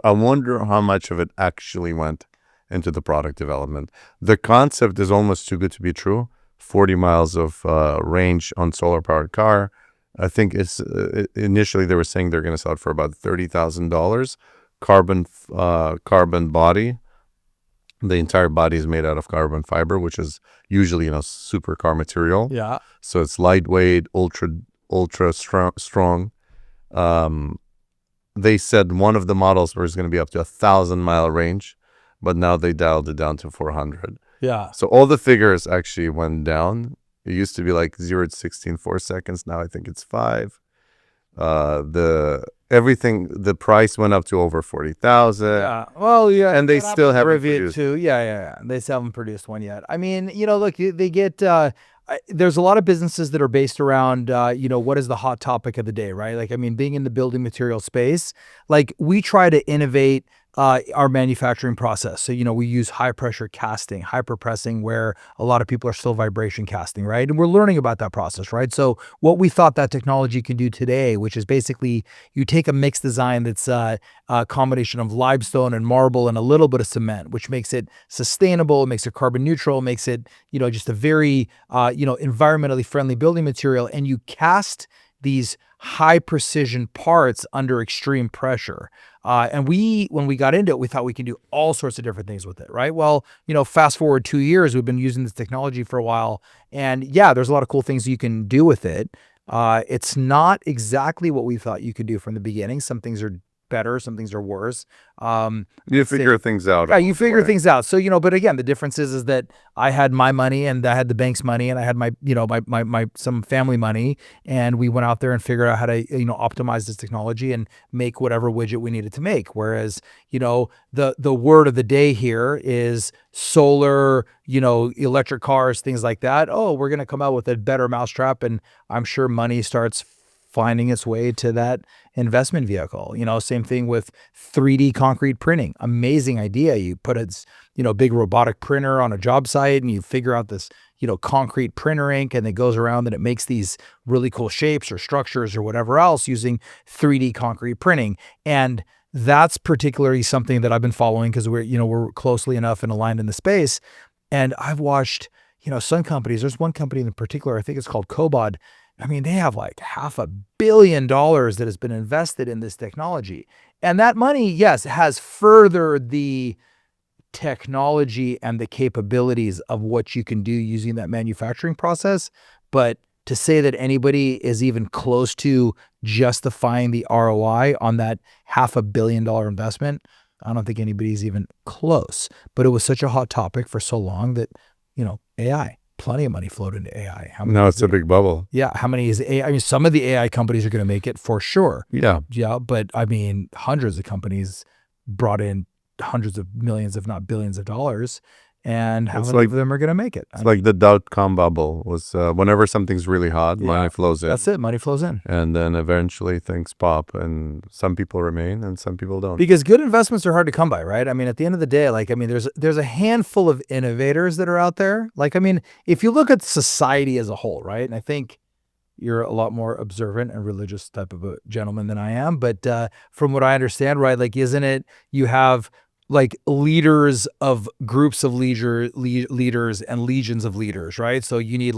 wonder how much of it actually went into the product development. The concept is almost too good to be true. 40 miles of range on solar powered car. I think it's initially they were saying they're going to sell it for about $30,000. Carbon body. The entire body is made out of carbon fiber, which is usually, supercar material. Yeah. So it's lightweight, ultra strong. They said one of the models was going to be up to 1,000-mile range, but now they dialed it down to 400. Yeah. So all the figures actually went down. It used to be like 0 to 16, 4 seconds. Now I think it's 5. The price went up to over 40,000. Yeah. Well, yeah. And they still haven't produced. Yeah. They still haven't produced one yet. I mean, look, they get, there's a lot of businesses that are based around, what is the hot topic of the day, right? Like, I mean, being in the building material space, like we try to innovate our manufacturing process. So, we use high pressure casting, hyperpressing, where a lot of people are still vibration casting, right? And we're learning about that process, right? So what we thought that technology can do today, which is basically you take a mixed design that's a combination of limestone and marble and a little bit of cement, which makes it sustainable, makes it carbon neutral, makes it, just a very, environmentally friendly building material. And you cast these high precision parts under extreme pressure. And when we got into it, we thought we can do all sorts of different things with it, right? Well, fast forward 2 years, we've been using this technology for a while. And yeah, there's a lot of cool things you can do with it. It's not exactly what we thought you could do from the beginning. Some things are better, some things are worse. You figure things out. Yeah, you figure things out. So, but again, the difference is that I had my money and I had the bank's money and I had my, my some family money, and we went out there and figured out how to, optimize this technology and make whatever widget we needed to make. Whereas, the word of the day here is solar, electric cars, things like that. Oh, we're going to come out with a better mousetrap, and I'm sure money starts finding its way to that investment vehicle. Same thing with 3D concrete printing. Amazing idea. You put a, big robotic printer on a job site and you figure out this, concrete printer ink, and it goes around and it makes these really cool shapes or structures or whatever else using 3D concrete printing. And that's particularly something that I've been following because we're closely enough and aligned in the space. And I've watched, some companies, there's one company in particular, I think it's called Cobod. I mean, they have like $500 million that has been invested in this technology. And that money, yes, has furthered the technology and the capabilities of what you can do using that manufacturing process. But to say that anybody is even close to justifying the ROI on that $500 million investment, I don't think anybody's even close. But it was such a hot topic for so long that, AI. Plenty of money flowed into AI. No, it's a big bubble. Yeah. How many is AI? I mean, some of the AI companies are going to make it for sure. Yeah. Yeah. But I mean, hundreds of companies brought in hundreds of millions, if not billions of dollars. And how many of them are going to make it? It's like the .com bubble was whenever something's really hot, money flows in. That's it. Money flows in. And then eventually things pop, and some people remain and some people don't. Because good investments are hard to come by, right? I mean, at the end of the day, there's a handful of innovators that are out there. If you look at society as a whole, right? And I think you're a lot more observant and religious type of a gentleman than I am. But from what I understand, right, isn't it you have leaders of groups of leaders and legions of leaders, right? So you need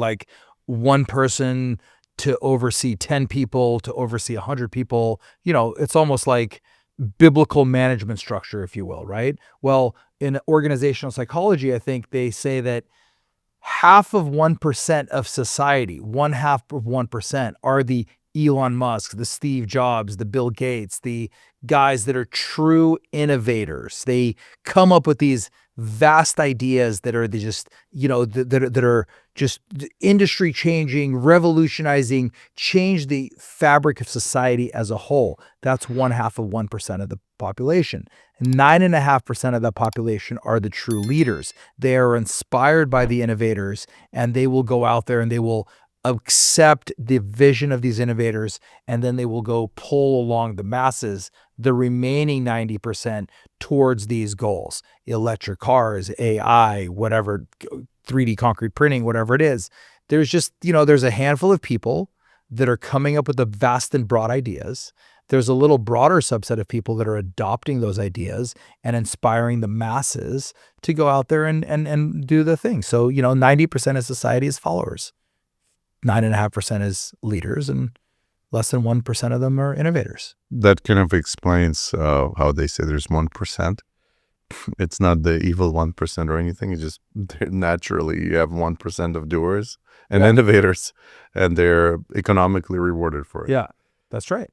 one person to oversee 10 people, to oversee 100 people. It's almost like biblical management structure, if you will, right? Well, in organizational psychology, I think they say that 0.5% of society, 0.5% are the Elon Musk, the Steve Jobs, the Bill Gates, the guys that are true innovators. They come up with these vast ideas that are just, that are just industry changing, revolutionizing, change the fabric of society as a whole. That's 0.5% of the population. 9.5% of the population are the true leaders. They are inspired by the innovators, and they will go out there and they will accept the vision of these innovators, and then they will go pull along the masses, the remaining 90%, towards these goals. Electric cars, AI, whatever, 3D concrete printing, whatever it is. There's just, there's a handful of people that are coming up with the vast and broad ideas. There's a little broader subset of people that are adopting those ideas and inspiring the masses to go out there and do the thing. So, 90% of society is followers. 9.5% is leaders, and less than 1% of them are innovators. That kind of explains how they say there's 1%. It's not the evil 1% or anything. It's just naturally you have 1% of doers and innovators, and they're economically rewarded for it. Yeah, that's right.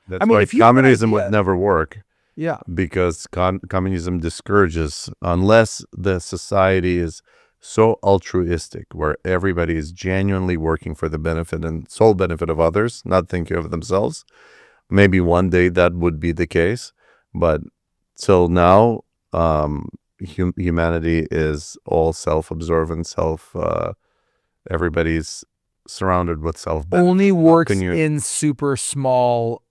That's why communism would never work. Yeah, because communism discourages, unless the society is so altruistic, where everybody is genuinely working for the benefit and sole benefit of others, not thinking of themselves. Maybe one day that would be the case, but till now, humanity is all self-absorbent, everybody's surrounded with self-benefit. Only works in super small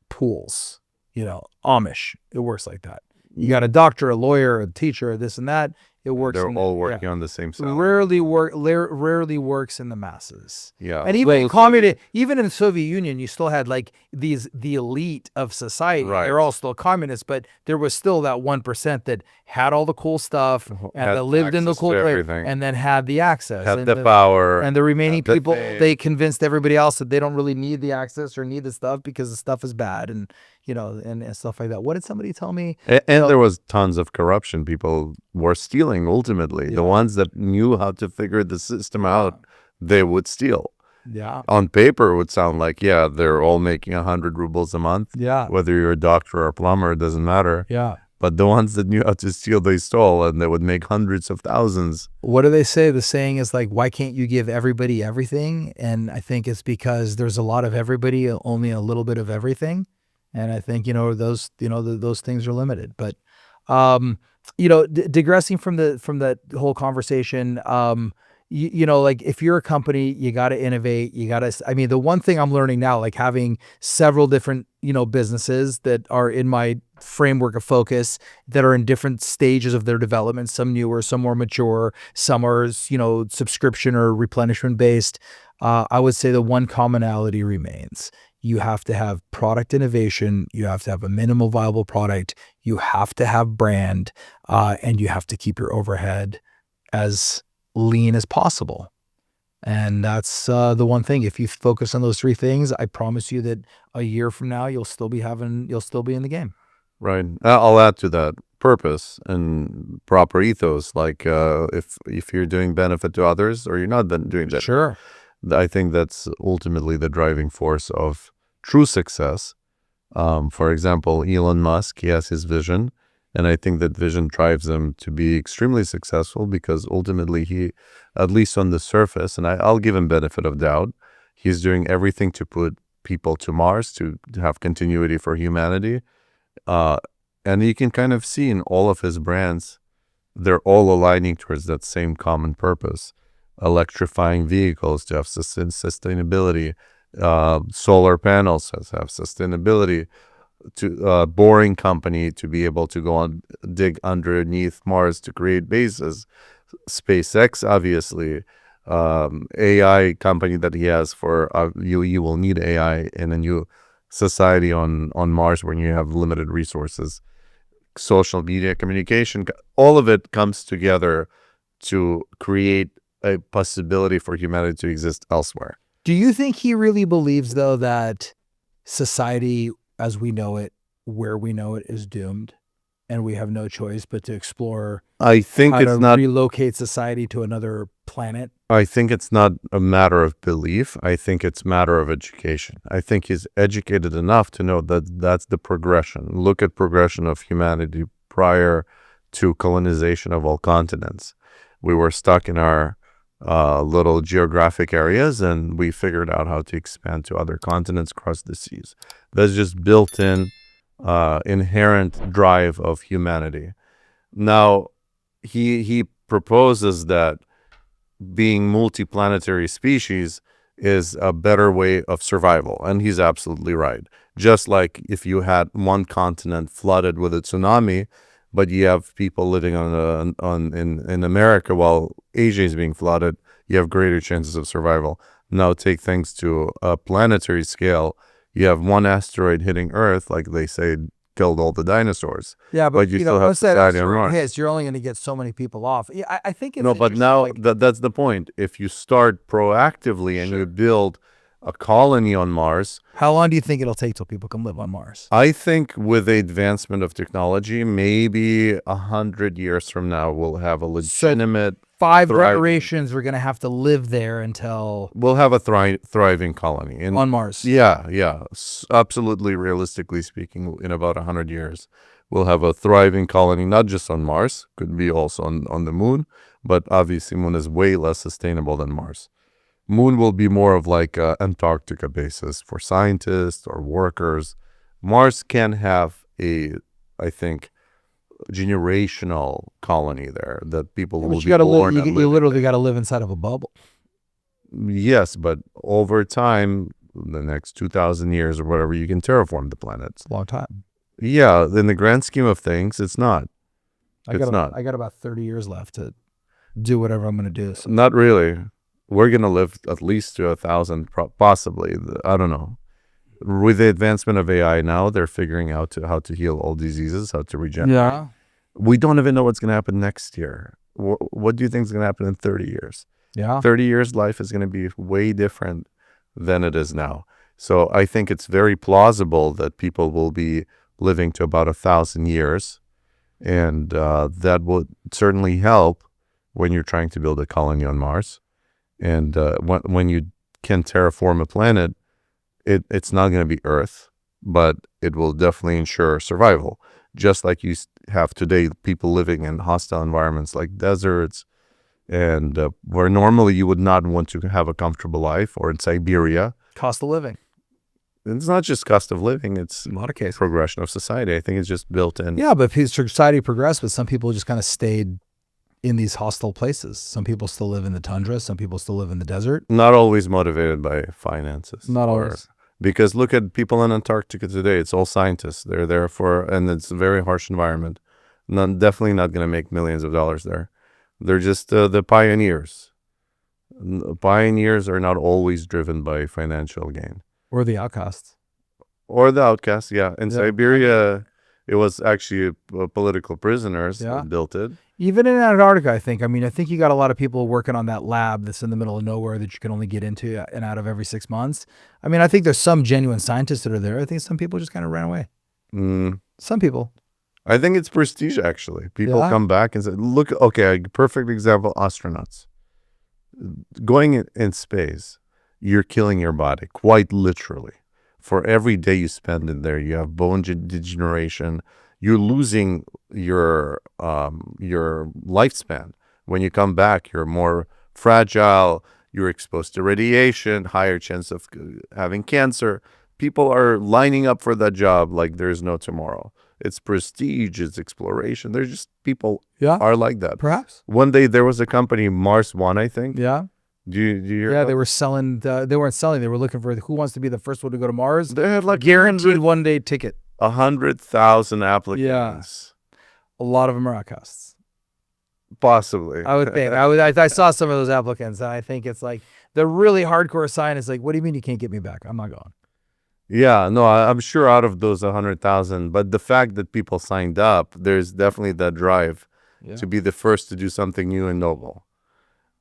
pools. Amish, it works like that. You got a doctor, a lawyer, a teacher, this and that. It works. They're all working on the same side. Rarely works in the masses. Yeah. And even in the Soviet Union, you still had the elite of society. Right. They're all still communists, but there was still that 1% that had all the cool stuff and that lived in the cool place and then had the access. Had the power. And the remaining people, they convinced everybody else that they don't really need the access or need the stuff because the stuff is bad and stuff like that. What did somebody tell me? And there was tons of corruption. People were stealing ultimately. The ones that knew how to figure the system out, they would steal. Yeah. On paper, it would sound like, yeah, they're all making 100 rubles a month. Yeah. Whether you're a doctor or a plumber, it doesn't matter. Yeah. But the ones that knew how to steal, they stole, and they would make hundreds of thousands. What do they say? The saying is like, why can't you give everybody everything? And I think it's because there's a lot of everybody, only a little bit of everything. And I think, those things are limited. But, digressing from that whole conversation, like if you're a company, you got to innovate. The one thing I'm learning now, like having several different, businesses that are in my framework of focus that are in different stages of their development, some newer, some more mature, some are, subscription or replenishment based. I would say the one commonality remains. You have to have product innovation. You have to have a minimal viable product. You have to have brand, and you have to keep your overhead as lean as possible. And that's the one thing. If you focus on those three things, I promise you that a year from now, you'll still be in the game. Right. I'll add to that purpose and proper ethos. Like if you're doing benefit to others or you're not doing that. Sure. I think that's ultimately the driving force of true success. For example, Elon Musk, he has his vision. And I think that vision drives him to be extremely successful because ultimately he, at least on the surface, and I'll give him benefit of doubt, he's doing everything to put people to Mars, to have continuity for humanity. And you can kind of see in all of his brands, they're all aligning towards that same common purpose. Electrifying vehicles to have sustainability, solar panels to have sustainability, to boring company to be able to go on dig underneath Mars to create bases, SpaceX obviously, AI company that he has for you will need AI in a new society on Mars when you have limited resources, social media communication, all of it comes together to create a possibility for humanity to exist elsewhere. Do you think he really believes though that society as we know it, where we know it, is doomed, and we have no choice but to explore I think how it's to not relocate society to another planet? I think it's not a matter of belief. I think it's a matter of education. I think he's educated enough to know that that's the progression. Look at progression of humanity prior to colonization of all continents. We were stuck in our little geographic areas, and we figured out how to expand to other continents across the seas. That's just built-in, inherent drive of humanity. Now, he proposes that being multiplanetary species is a better way of survival, and he's absolutely right. Just like if you had one continent flooded with a tsunami, but you have people living in America while Asia is being flooded, you have greater chances of survival. Now take things to a planetary scale. You have one asteroid hitting Earth, like they say, killed all the dinosaurs. Yeah, but you still have society on Mars. Hits, you're only going to get so many people off. Yeah, I think it's no, but now that's the point. If you start proactively and you build a colony on Mars. How long do you think it'll take till people can live on Mars? I think with the advancement of technology, maybe 100 years from now, we'll have a legitimate... 5 generations we're going to have to live there until... We'll have a thriving colony. On Mars. Yeah. Absolutely, realistically speaking, in about 100 years, we'll have a thriving colony, not just on Mars, could be also on the moon, but obviously moon is way less sustainable than Mars. Moon will be more of like an Antarctica basis for scientists or workers. Mars can have I think, generational colony there that people will be born. You literally got to live inside of a bubble. Yes, but over time, the next 2,000 years or whatever, you can terraform the planet. It's a long time. Yeah, in the grand scheme of things, it's not. I got about 30 years left to do whatever I'm going to do. So. Not really. We're going to live at least to 1,000, possibly. I don't know. With the advancement of AI now, they're figuring out how to heal all diseases, how to regenerate. Yeah. We don't even know what's going to happen next year. What do you think is going to happen in 30 years? Yeah. 30 years, life is going to be way different than it is now. So I think it's very plausible that people will be living to about 1,000 years. And that would certainly help when you're trying to build a colony on Mars. And when you can terraform a planet, it's not going to be Earth, but it will definitely ensure survival. Just like you have today, people living in hostile environments like deserts, and where normally you would not want to have a comfortable life, or in Siberia. Cost of living. It's not just cost of living, it's in a lot of cases progression of society. I think it's just built in. Yeah, but society progressed, but some people just kind of stayed in these hostile places. Some people still live in the tundra. Some people still live in the desert. Not always motivated by finances. Not always. Because look at people in Antarctica today. It's all scientists. They're there and it's a very harsh environment. Definitely not going to make millions of dollars there. They're just the pioneers. Pioneers are not always driven by financial gain. Or the outcasts. Or the outcasts, yeah. In Siberia, it was actually political prisoners that built it. Even in Antarctica, I think. I mean, I think you got a lot of people working on that lab that's in the middle of nowhere that you can only get into and out of every 6 months. I mean, I think there's some genuine scientists that are there. I think some people just kind of ran away. Some people. I think it's prestige, actually. People come back and say, look, okay, a perfect example, astronauts. Going in space, you're killing your body, quite literally. For every day you spend in there, you have bone degeneration. You're losing your lifespan. When you come back, you're more fragile. You're exposed to radiation, higher chance of having cancer. People are lining up for that job like there's no tomorrow. It's prestige, it's exploration. There's just people are like that. Perhaps. One day there was a company, Mars One, I think. Yeah. Do you hear? Yeah, they were selling. They weren't selling. They were looking for who wants to be the first one to go to Mars. They had like guaranteed one-day ticket. 100,000 applicants. Yeah, a lot of them are outcasts. Possibly, I would think. I saw some of those applicants, and I think it's like the really hardcore scientists. Like, what do you mean you can't get me back? I'm not going. Yeah, no, I'm sure out of those 100,000, but the fact that people signed up, there's definitely that drive to be the first to do something new and novel.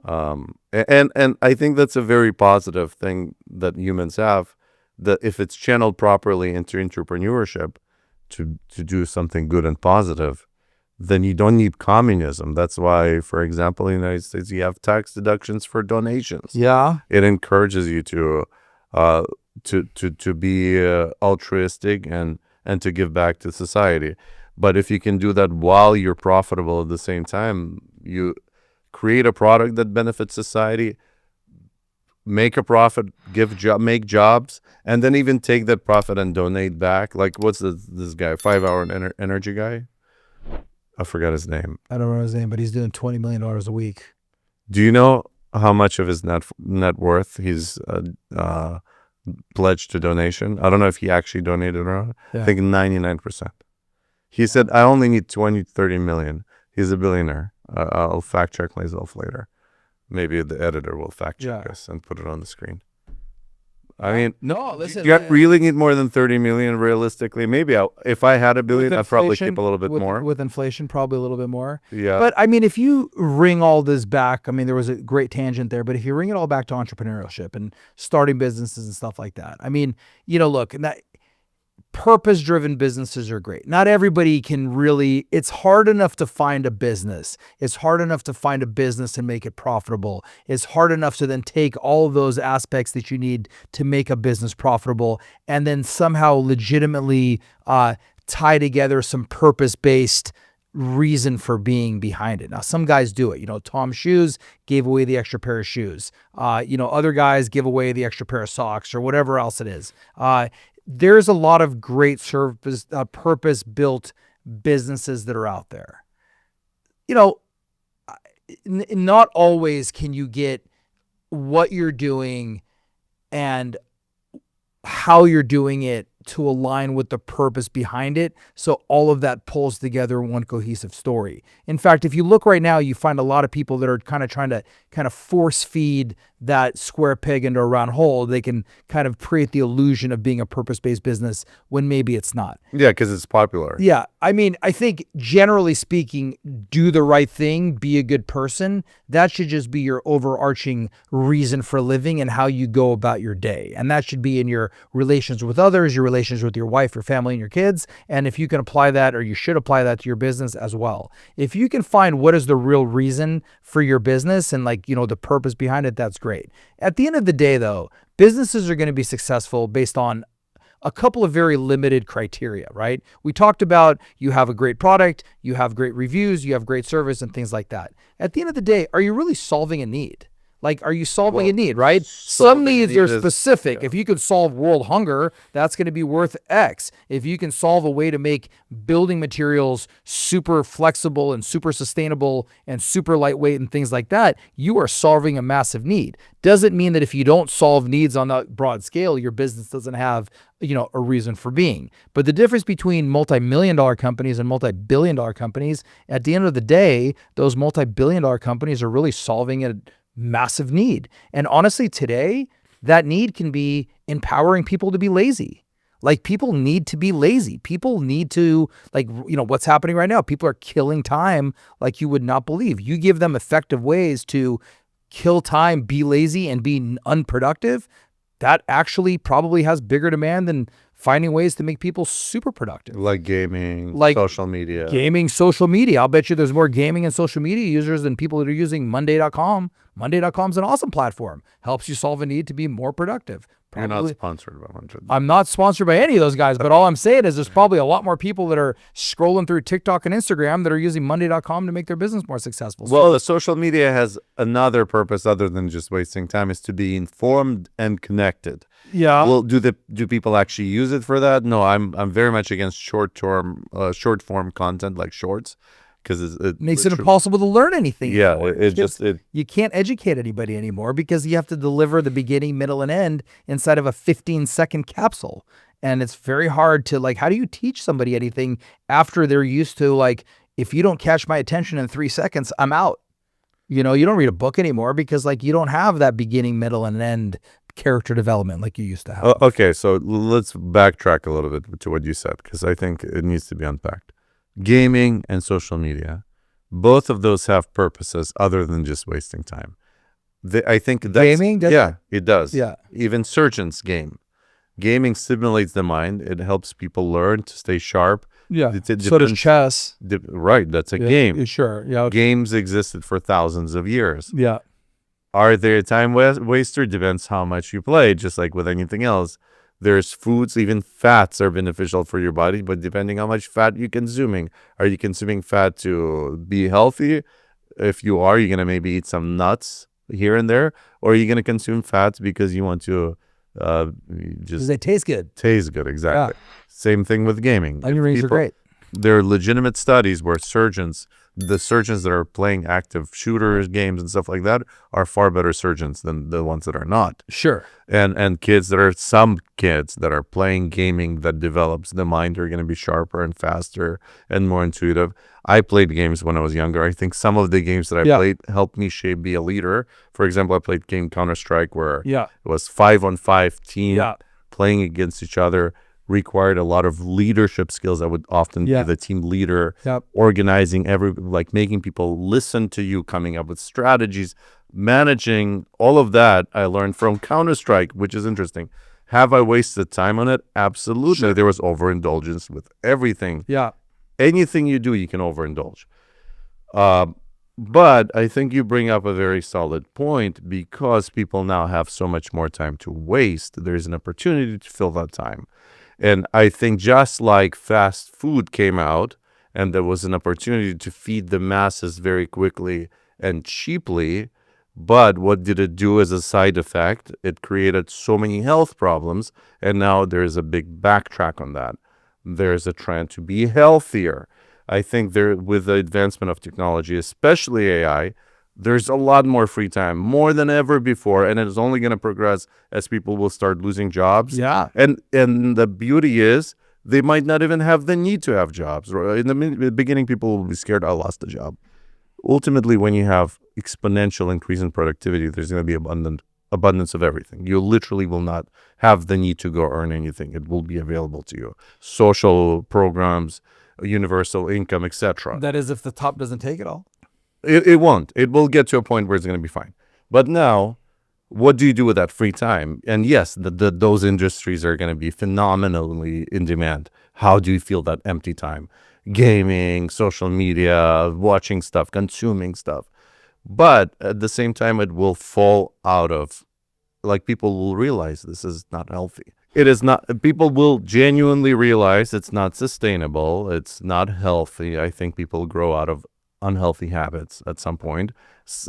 And I think that's a very positive thing that humans have, that if it's channeled properly into entrepreneurship to do something good and positive, then you don't need communism. That's why, for example, in the United States, you have tax deductions for donations. Yeah. It encourages you to be altruistic and to give back to society. But if you can do that while you're profitable at the same time, you create a product that benefits society, make a profit, make jobs, and then even take that profit and donate back. Like, what's this guy, 5 Hour Energy guy? I forgot his name. I don't know his name, but he's doing $20 million a week. Do you know how much of his net worth he's pledged to donation? I don't know if he actually donated or not. I think 99%. He said, I only need 20-30 million. He's a billionaire. I'll fact check myself later. Maybe the editor will fact check us and put it on the screen. I mean, no, listen. You really need more than 30 million realistically. Maybe if I had $1 billion, I'd probably keep a little bit more. With inflation, probably a little bit more. Yeah. But I mean, if you ring all this back, I mean, there was a great tangent there, but if you ring it all back to entrepreneurship and starting businesses and stuff like that, I mean, look, purpose-driven businesses are great. Not everybody can really, it's hard enough to find a business. It's hard enough to find a business and make it profitable. It's hard enough to then take all of those aspects that you need to make a business profitable and then somehow legitimately tie together some purpose-based reason for being behind it. Now, some guys do it. Tom's Shoes gave away the extra pair of shoes. Other guys give away the extra pair of socks or whatever else it is. There's a lot of great purpose-built businesses that are out there. Not always can you get what you're doing and how you're doing it to align with the purpose behind it, so all of that pulls together one cohesive story. In fact, if you look right now, you find a lot of people that are kind of trying to force feed that square peg into a round hole. They can kind of create the illusion of being a purpose-based business when maybe it's not. Yeah, because it's popular. Yeah, I mean, I think generally speaking, do the right thing, be a good person. That should just be your overarching reason for living and how you go about your day. And that should be in your relations with others, your relationship with your wife, your family, and your kids. And if you can apply that, or you should apply that to your business as well. If you can find what is the real reason for your business and like, the purpose behind it, that's great. At the end of the day though, businesses are going to be successful based on a couple of very limited criteria, right? We talked about you have a great product, you have great reviews, you have great service and things like that. At the end of the day, are you really solving a need? Like, are you solving a need, right? Some needs are specific. If you could solve world hunger, that's going to be worth X. If you can solve a way to make building materials super flexible and super sustainable and super lightweight and things like that, you are solving a massive need. Doesn't mean that if you don't solve needs on that broad scale, your business doesn't have, a reason for being. But the difference between multi-million-dollar companies and multi-billion-dollar companies, at the end of the day, those multi-billion-dollar companies are really solving a massive need. And honestly, today, that need can be empowering people to be lazy. Like, people need to be lazy. People need to, what's happening right now? People are killing time like you would not believe. You give them effective ways to kill time, be lazy, and be unproductive. That actually probably has bigger demand than finding ways to make people super productive. Like gaming, social media. Gaming, social media. I'll bet you there's more gaming and social media users than people that are using Monday.com. Monday.com is an awesome platform. Helps you solve a need to be more productive. You're not sponsored by Monday. I'm not sponsored by any of those guys, but all I'm saying is there's probably a lot more people that are scrolling through TikTok and Instagram that are using Monday.com to make their business more successful. Well, the social media has another purpose other than just wasting time, is to be informed and connected. Yeah. Well, do people actually use it for that? No, I'm very much against short form content like shorts, because it makes it impossible to learn anything. Yeah, you can't educate anybody anymore because you have to deliver the beginning, middle, and end inside of a 15-second capsule. And it's very hard to, how do you teach somebody anything after they're used to, if you don't catch my attention in 3 seconds, I'm out. You don't read a book anymore because you don't have that beginning, middle, and end character development like you used to have. Okay, so let's backtrack a little bit to what you said, because I think it needs to be unpacked. Gaming and social media, both of those have purposes other than just wasting time. I think that's, gaming does it does. Yeah. Even surgeons game. Gaming stimulates the mind. It helps people learn to stay sharp. Yeah. So does chess. Right. That's a game. Sure. Yeah. Games existed for thousands of years. Yeah. Are they a time waster? Depends how much you play, just like with anything else. There's foods, even fats are beneficial for your body, but depending how much fat you're consuming. Are you consuming fat to be healthy? If you are, you're going to maybe eat some nuts here and there, or are you going to consume fats because you want to because they taste good. Taste good, exactly. Yeah. Same thing with gaming. Onion rings are great. There are legitimate studies where the surgeons that are playing active shooters, games, and stuff like that are far better surgeons than the ones that are not. Sure. And some kids that are playing gaming that develops the mind are going to be sharper and faster and more intuitive. I played games when I was younger. I think some of the games that I played helped me be a leader. For example, I played game Counter-Strike where it was 5-on-5 team playing against each other. Required a lot of leadership skills. I would often be the team leader, organizing making people listen to you, coming up with strategies, managing all of that. I learned from Counter-Strike, which is interesting. Have I wasted time on it? Absolutely. Sure. There was overindulgence with everything. Yeah. Anything you do, you can overindulge. But I think you bring up a very solid point, because people now have so much more time to waste. There's an opportunity to fill that time. And I think just like fast food came out and there was an opportunity to feed the masses very quickly and cheaply, but what did it do as a side effect? It created so many health problems, and now there's a big backtrack on that. There's a trend to be healthier. I think with the advancement of technology, especially AI, there's a lot more free time, more than ever before, and it's only going to progress as people will start losing jobs. Yeah. And the beauty is they might not even have the need to have jobs. In the beginning, people will be scared, I lost a job. Ultimately, when you have exponential increase in productivity, there's going to be abundance of everything. You literally will not have the need to go earn anything. It will be available to you. Social programs, universal income, etc. That is, if the top doesn't take it all. It won't. It will get to a point where it's going to be fine. But now, what do you do with that free time? And yes, those industries are going to be phenomenally in demand. How do you feel that empty time? Gaming, social media, watching stuff, consuming stuff. But at the same time, it will fall out of, like, people will realize this is not healthy. It is not, people will genuinely realize it's not sustainable. It's not healthy. I think people grow out of unhealthy habits at some point.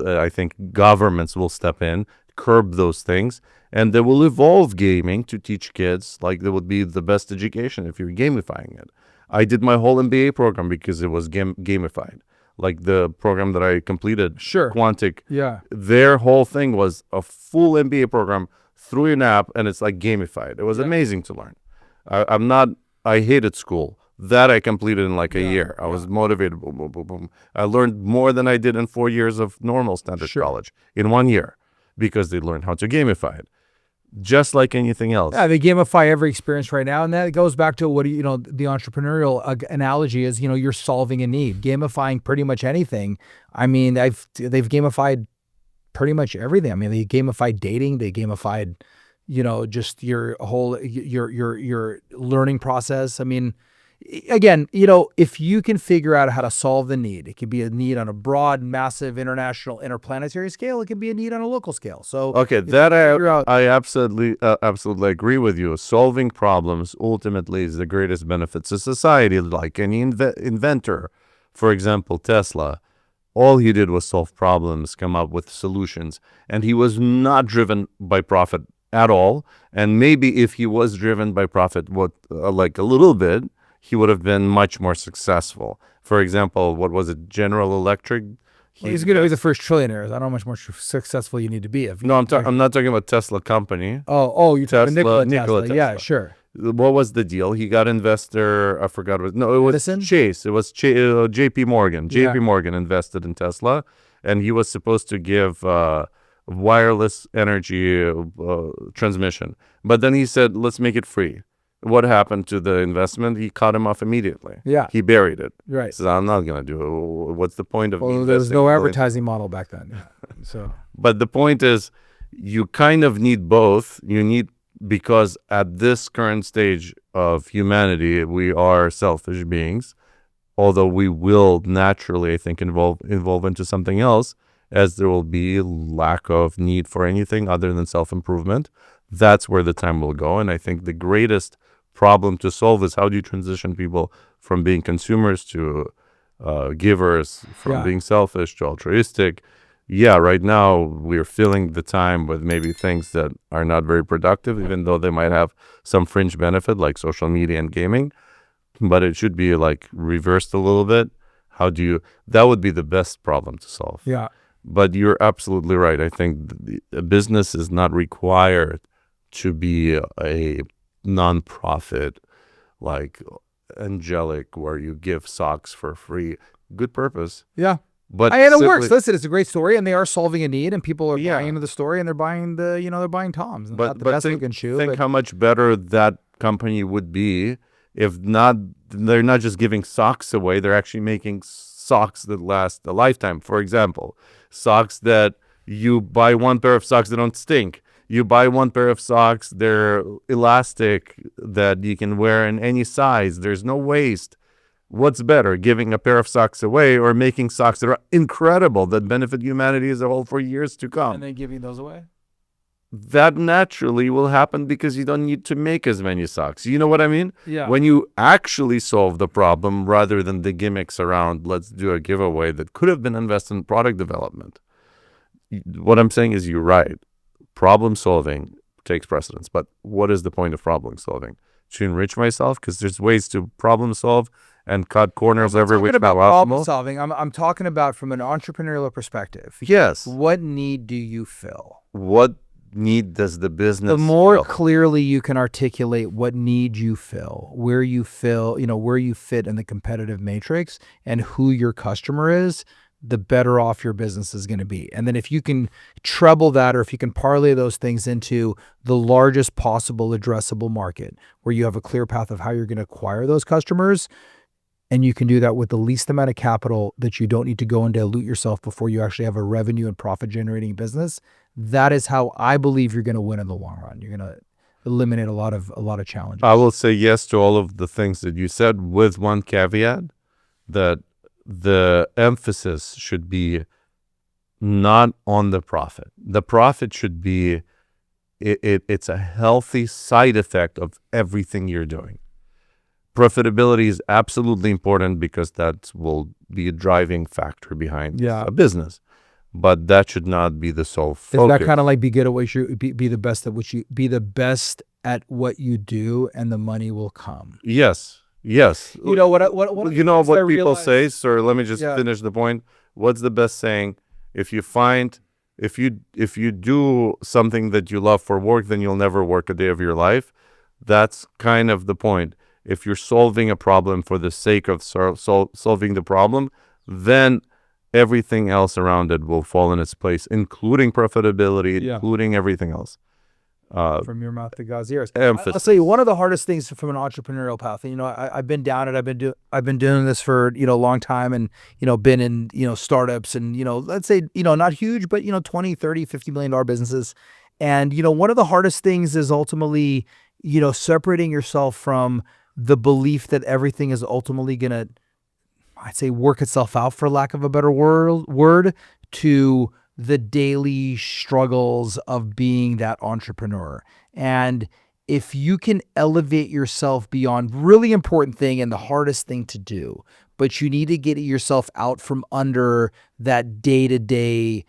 I think governments will step in, curb those things, and they will evolve gaming to teach kids, like, that would be the best education if you're gamifying it. I did my whole MBA program because it was gamified. Like the program that I completed, Sure. Quantic, Yeah. their whole thing was a full MBA program through an app, and it's like gamified. It was amazing to learn. I hated school. That I completed in like a year. I was motivated. Boom, boom, boom, boom. I learned more than I did in 4 years of normal standard college in 1 year, because they learned how to gamify it. Just like anything else. Yeah, they gamify every experience right now, and that goes back to what the entrepreneurial analogy is. You're solving a need, gamifying pretty much anything. I mean, they've gamified pretty much everything. I mean, they gamified dating, they gamified, just your whole your learning process. I mean, again, if you can figure out how to solve the need, it could be a need on a broad, massive, international, interplanetary scale. It can be a need on a local scale. So okay, that I absolutely agree with you. Solving problems ultimately is the greatest benefit to society. Like any inventor, for example, Tesla, all he did was solve problems, come up with solutions, and he was not driven by profit at all. And maybe if he was driven by profit, like a little bit, he would have been much more successful. For example, what was it, General Electric? He's the first trillionaire. I don't know how much more successful you need to be. No, I'm not talking about Tesla company. Oh, you're talking Nikola Tesla. Yeah, sure. What was the deal? He got investor. I forgot what. No, it was Edison? Chase. It was J.P. Morgan. J.P. Morgan invested in Tesla, and he was supposed to give wireless energy transmission. But then he said, "Let's make it free." What happened to the investment? He cut him off immediately. Yeah. He buried it. Right. He says, I'm not going to do it. What's the point of Well, there was no advertising model back then. So, but the point is, you kind of need both. You need, because at this current stage of humanity, we are selfish beings, although we will naturally, I think, evolve into something else, as there will be lack of need for anything other than self-improvement. That's where the time will go. And I think the greatest problem to solve is, how do you transition people from being consumers to givers, from being selfish to altruistic? Yeah, right now we're filling the time with maybe things that are not very productive, even though they might have some fringe benefit like social media and gaming, but it should be like reversed a little bit. That would be the best problem to solve. Yeah. But you're absolutely right. I think a business is not required to be a nonprofit, like angelic, where you give socks for free. Good purpose. Yeah. But it works. Listen, it's a great story, and they are solving a need, and people are buying into the story, and they're buying they're buying Toms. But not the best looking shoe. Think how much better that company would be if they're not just giving socks away. They're actually making socks that last a lifetime. For example, socks that you buy one pair of socks that don't stink. You buy one pair of socks, they're elastic, that you can wear in any size. There's no waste. What's better, giving a pair of socks away or making socks that are incredible, that benefit humanity as a whole for years to come? And then giving those away? That naturally will happen because you don't need to make as many socks. You know what I mean? Yeah. When you actually solve the problem, rather than the gimmicks around, let's do a giveaway that could have been invested in product development. What I'm saying is, you're right. Problem solving takes precedence. But what is the point of problem solving? To enrich myself? Because there's ways to problem solve and cut corners every week. About problem solving. I'm talking about from an entrepreneurial perspective. Yes. What need do you fill? What need does the business the more fill? Clearly you can articulate what need you fill, where you fit in the competitive matrix, and who your customer is, the better off your business is going to be. And then if you can treble that, or if you can parlay those things into the largest possible addressable market, where you have a clear path of how you're going to acquire those customers, and you can do that with the least amount of capital, that you don't need to go and dilute yourself before you actually have a revenue and profit generating business, that is how I believe you're going to win in the long run. You're going to eliminate a lot of challenges. I will say yes to all of the things that you said, with one caveat, that the emphasis should be not on the profit. The profit should be, it's a healthy side effect of everything you're doing. Profitability is absolutely important because that will be a driving factor behind a business, but that should not be the sole focus. Is that kind of like be good at what you be the best at what you be the best at what you do, and the money will come? Yes. You know what you know what people say, sir. Let me just finish the point. What's the best saying? If you do something that you love for work, then you'll never work a day of your life. That's kind of the point. If you're solving a problem for the sake of solving the problem, then everything else around it will fall in its place, including profitability, including everything else. From your mouth to God's ears. I'll say one of the hardest things from an entrepreneurial path. I've been down it. I've been doing this for a long time, and been in startups, and let's say not huge, but 20, 30, $50 million businesses. And one of the hardest things is ultimately separating yourself from the belief that everything is ultimately going to, I'd say, work itself out, for lack of a better word, to the daily struggles of being that entrepreneur. And if you can elevate yourself beyond really important thing and the hardest thing to do, but you need to get yourself out from under that day-to-day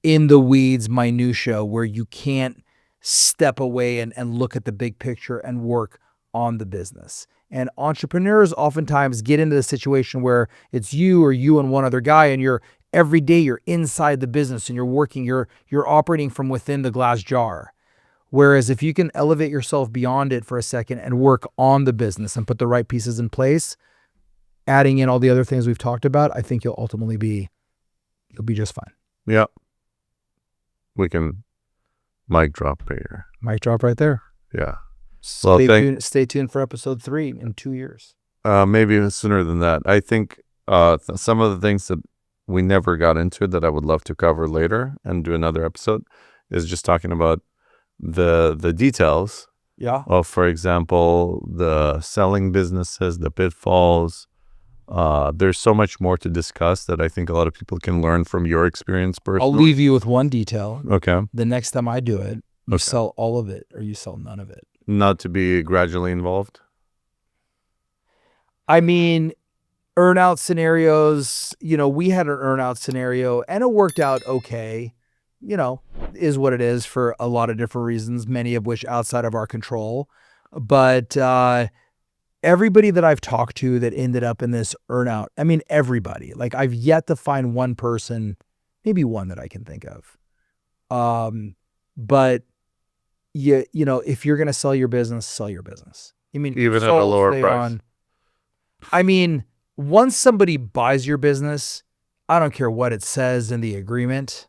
in the weeds minutia where you can't step away and look at the big picture and work on the business. And entrepreneurs oftentimes get into the situation where it's you and one other guy, and every day you're inside the business and you're working, you're operating from within the glass jar. Whereas if you can elevate yourself beyond it for a second and work on the business and put the right pieces in place, adding in all the other things we've talked about, I think you'll ultimately you'll be just fine. Yeah. We can mic drop here. Mic drop right there. Yeah. Stay tuned for episode 3 in 2 years. Maybe sooner than that. I think some of the things that we never got into that I would love to cover later and do another episode is just talking about the details of, for example, the selling businesses, the pitfalls. There's so much more to discuss that I think a lot of people can learn from your experience personally. I'll leave you with one detail. Okay. The next time I do it, you sell all of it or you sell none of it. Not to be gradually involved? I mean, earn-out scenarios, we had an earn-out scenario and it worked out okay. Is what it is for a lot of different reasons, many of which outside of our control. But everybody that I've talked to that ended up in this earn-out, I mean, everybody. Like, I've yet to find one person, maybe one that I can think of. But if you're going to sell your business, sell your business. I mean, even at a lower price. I mean, once somebody buys your business, I don't care what it says in the agreement,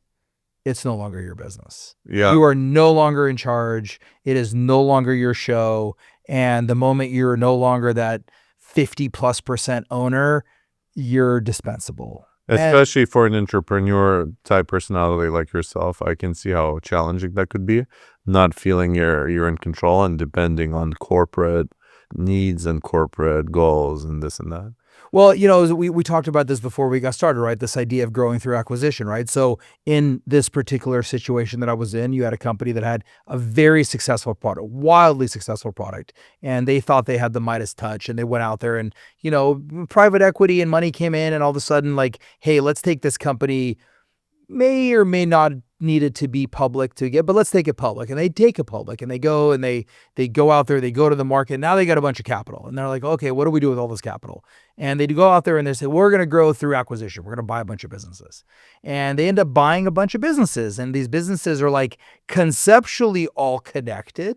it's no longer your business. Yeah. You are no longer in charge. It is no longer your show. And the moment you're no longer that 50+% owner, you're dispensable. Especially for an entrepreneur type personality like yourself, I can see how challenging that could be. Not feeling you're in control and depending on corporate needs and corporate goals and this and that. Well, we talked about this before we got started, right? This idea of growing through acquisition, right? So in this particular situation that I was in, you had a company that had a very successful product, wildly successful product, and they thought they had the Midas touch, and they went out there and, private equity and money came in, and all of a sudden, like, hey, let's take this company, may or may not need it to be public but let's take it public. And they take it public and they go out there, they go to the market. Now they got a bunch of capital and they're like, okay, what do we do with all this capital? And they go out there and they say, we're going to grow through acquisition. We're going to buy a bunch of businesses. And they end up buying a bunch of businesses. And these businesses are like conceptually all connected.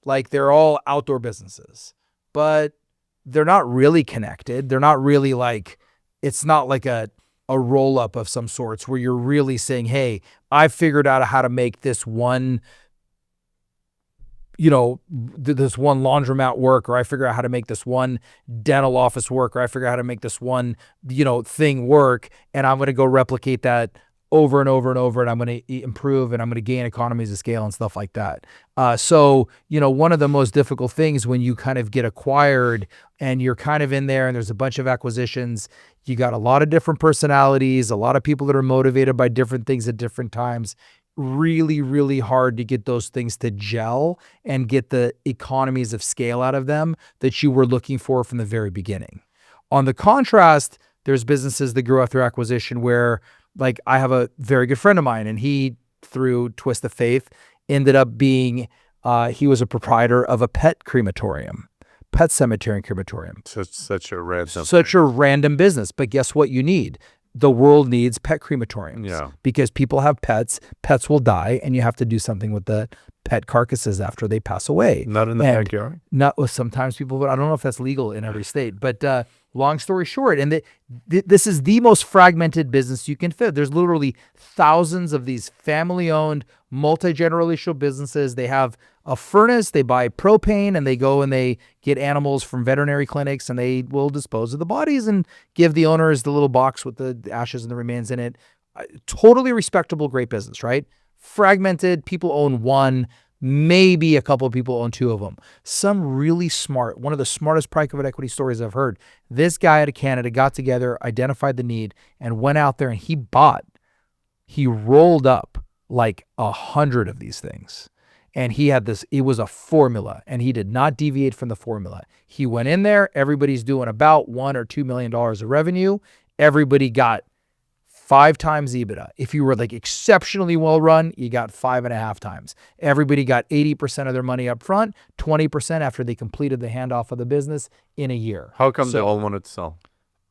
Like they're all outdoor businesses, but they're not really connected. They're not really like, it's not like a roll-up of some sorts where you're really saying, hey, I figured out how to make this one, this one laundromat work, or I figure out how to make this one dental office work, or I figure out how to make this one, thing work, and I'm going to go replicate that over and over and over, and I'm going to improve, and I'm going to gain economies of scale and stuff like that. So, one of the most difficult things when you kind of get acquired and you're kind of in there and there's a bunch of acquisitions, you got a lot of different personalities, a lot of people that are motivated by different things at different times. Really, really hard to get those things to gel and get the economies of scale out of them that you were looking for from the very beginning. On the contrast, there's businesses that grew after acquisition where, like, I have a very good friend of mine, and he, through twist of faith, ended up being, he was a proprietor of a pet crematorium, pet cemetery and crematorium. Such a random business. But guess what you need? The world needs pet crematoriums. Yeah. Because people have pets will die, and you have to do something with the pet carcasses after they pass away. Not in the backyard? Not with sometimes people, but I don't know if that's legal in every state. But long story short, and this is the most fragmented business you can fit. There's literally thousands of these family-owned, multi-generational businesses. They have a furnace, they buy propane, and they go and they get animals from veterinary clinics, and they will dispose of the bodies and give the owners the little box with the ashes and the remains in it. Totally respectable, great business, right? Fragmented, people own one, maybe a couple of people own two of them. Some really smart, one of the smartest private equity stories I've heard. This guy out of Canada got together, identified the need, and went out there and he rolled up like 100 of these things. And he had this, it was a formula, and he did not deviate from the formula. He went in there, everybody's doing about $1 or $2 million of revenue. Everybody got 5 times EBITDA. If you were like exceptionally well run, you got 5.5 times. Everybody got 80% of their money up front, 20% after they completed the handoff of the business in a year. How come they all wanted to sell?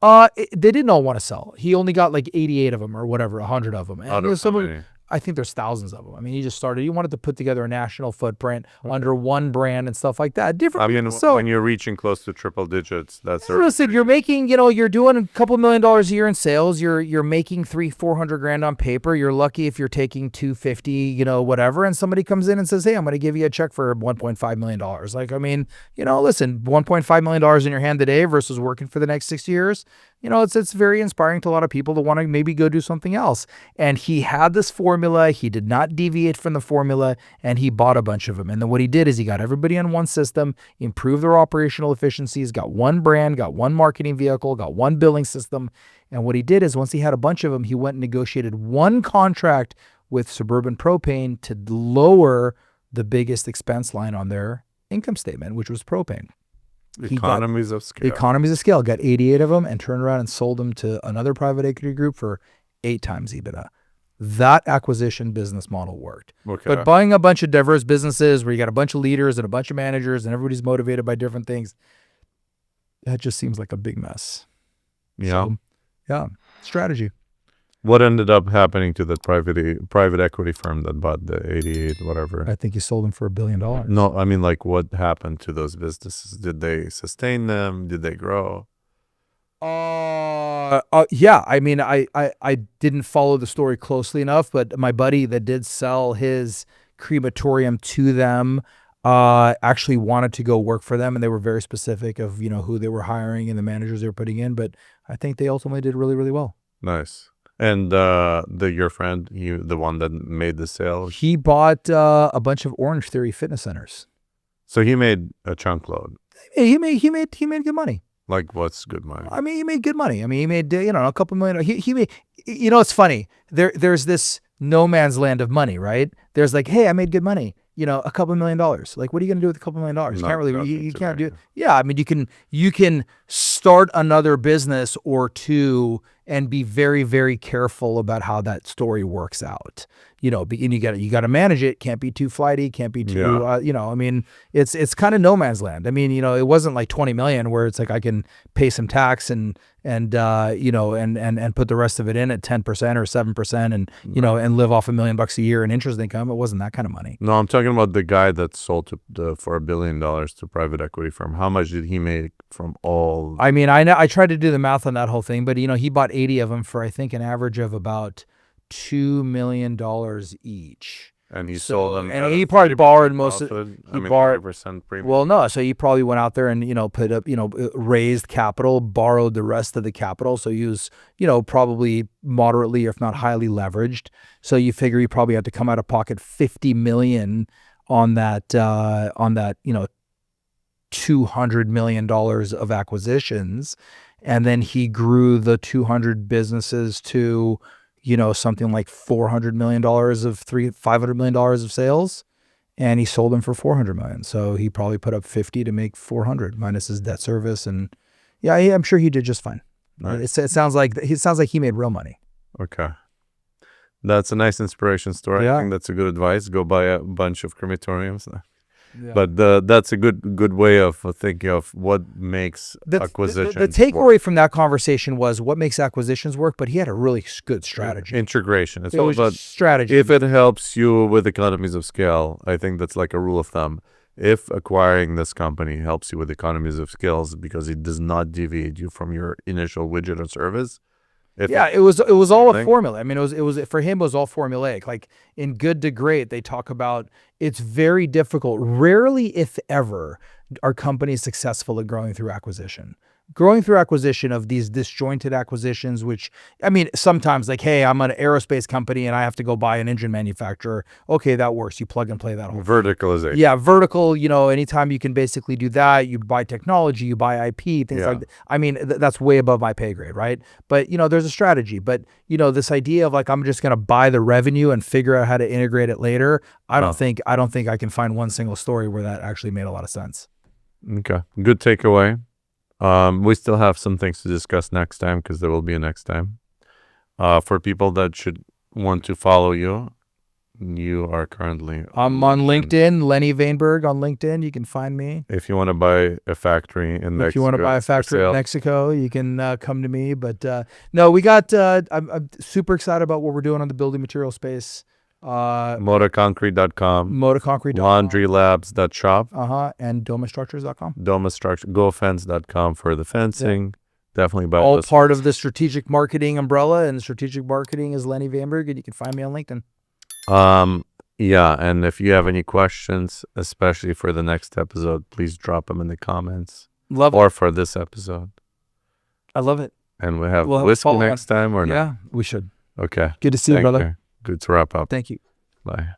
They didn't all want to sell. He only got like 88 of them or whatever, 100 of them. And I think there's thousands of them. I mean, he just started. He wanted to put together a national footprint under one brand and stuff like that. When you're reaching close to triple digits, that's listen. You're making, you're doing a couple $1 million a year in sales. You're making $300,000-$400,000 on paper. You're lucky if you're taking $250,000, whatever. And somebody comes in and says, "Hey, I'm going to give you a check for $1.5 million." Like, I mean, listen, $1.5 million in your hand today versus working for the next 6 years. It's very inspiring to a lot of people to want to maybe go do something else. And he had this formula. He did not deviate from the formula, and he bought a bunch of them. And then what he did is he got everybody on one system, improved their operational efficiencies, got one brand, got one marketing vehicle, got one billing system. And what he did is once he had a bunch of them, he went and negotiated one contract with Suburban Propane to lower the biggest expense line on their income statement, which was propane. Economies of scale. Got 88 of them and turned around and sold them to another private equity group for 8 times EBITDA. That acquisition business model worked. Okay. But buying a bunch of diverse businesses where you got a bunch of leaders and a bunch of managers and everybody's motivated by different things, that just seems like a big mess. Yeah. So, strategy. What ended up happening to that private equity firm that bought the 88, whatever? I think you sold them for $1 billion. No, I mean, like, what happened to those businesses? Did they sustain them? Did they grow? Yeah. I mean, I didn't follow the story closely enough, but my buddy that did sell his crematorium to them actually wanted to go work for them, and they were very specific of who they were hiring and the managers they were putting in. But I think they ultimately did really, really well. Nice. And your friend, the one that made the sale, he bought a bunch of Orange Theory fitness centers. So he made a chunk load. He made good money. Like, what's good money? I mean, he made good money. I mean, he made a couple million. He made. It's funny. There's this no man's land of money, right? There's like, hey, I made good money. A couple $1 million. Like, what are you going to do with a couple $1 million? You can't really. You can't do it. Yeah, I mean, you can start another business or two and be very, very careful about how that story works out. And you got to manage it. Can't be too flighty. Can't be too. I mean, it's kind of no man's land. I mean, it wasn't like 20 million where it's like I can pay some tax and put the rest of it in at 10% or 7% and and live off $1 million a year in interest income. It wasn't that kind of money. No, I'm talking about the guy that sold for $1 billion to private equity firm. How much did he make from all? I mean, I tried to do the math on that whole thing, but he bought 80 of them for I think an average of about $2 million each. And he sold them. And he probably borrowed most of it. He borrowed 30% premium. Well, no. So he probably went out there and, put up, raised capital, borrowed the rest of the capital. So he was, probably moderately, if not highly leveraged. So you figure he probably had to come out of pocket $50 million on that, $200 million of acquisitions. And then he grew the 200 businesses to, something like $400 million of $500 million of sales. And he sold them for $400 million. So he probably put up 50 to make 400 minus his debt service. And yeah, I'm sure he did just fine. Right. It sounds like he made real money. Okay. That's a nice inspiration story. Yeah. I think that's a good advice. Go buy a bunch of crematoriums. Yeah. But that's a good way of thinking of what makes acquisitions The takeaway work from that conversation was what makes acquisitions work, but he had a really good strategy. Integration. It's it all was about strategy. If it helps you with economies of scale, I think that's like a rule of thumb. If acquiring this company helps you with economies of scales because it does not deviate you from your initial widget or service, it was all a formula. I mean, it was for him, it was all formulaic. Like in Good to Great, they talk about it's very difficult. Rarely, if ever, are companies successful at growing through acquisition. Growing through acquisition of these disjointed acquisitions, which, I mean, sometimes like, hey, I'm an aerospace company and I have to go buy an engine manufacturer. Okay, that works. You plug and play that whole verticalization. Yeah, vertical, anytime you can basically do that, you buy technology, you buy IP, things like that. I mean, that's way above my pay grade, right? But, there's a strategy. But, this idea of like, I'm just going to buy the revenue and figure out how to integrate it later, I don't think I can find one single story where that actually made a lot of sense. Okay, good takeaway. We still have some things to discuss next time because there will be a next time. For people that should want to follow you, you are currently... I'm on LinkedIn, Lenny Vainberg on LinkedIn. You can find me. If you want to buy a factory in Mexico. If you want to buy a factory in Mexico, you can come to me. But no, we got... I'm super excited about what we're doing on the building material space. Motaconcrete.com, laundrylabs.shop, and domastructures.com. GoFence.com for the fencing. Definitely buy all part of the strategic marketing umbrella, and strategic marketing is Lenny Vainberg, and you can find me on LinkedIn. And if you have any questions, especially for the next episode, please drop them in the comments. Or for this episode. I love it. And we have whiskey next time or not? Yeah, we should. Okay. Good to see you, brother. Good to wrap up. Thank you. Bye.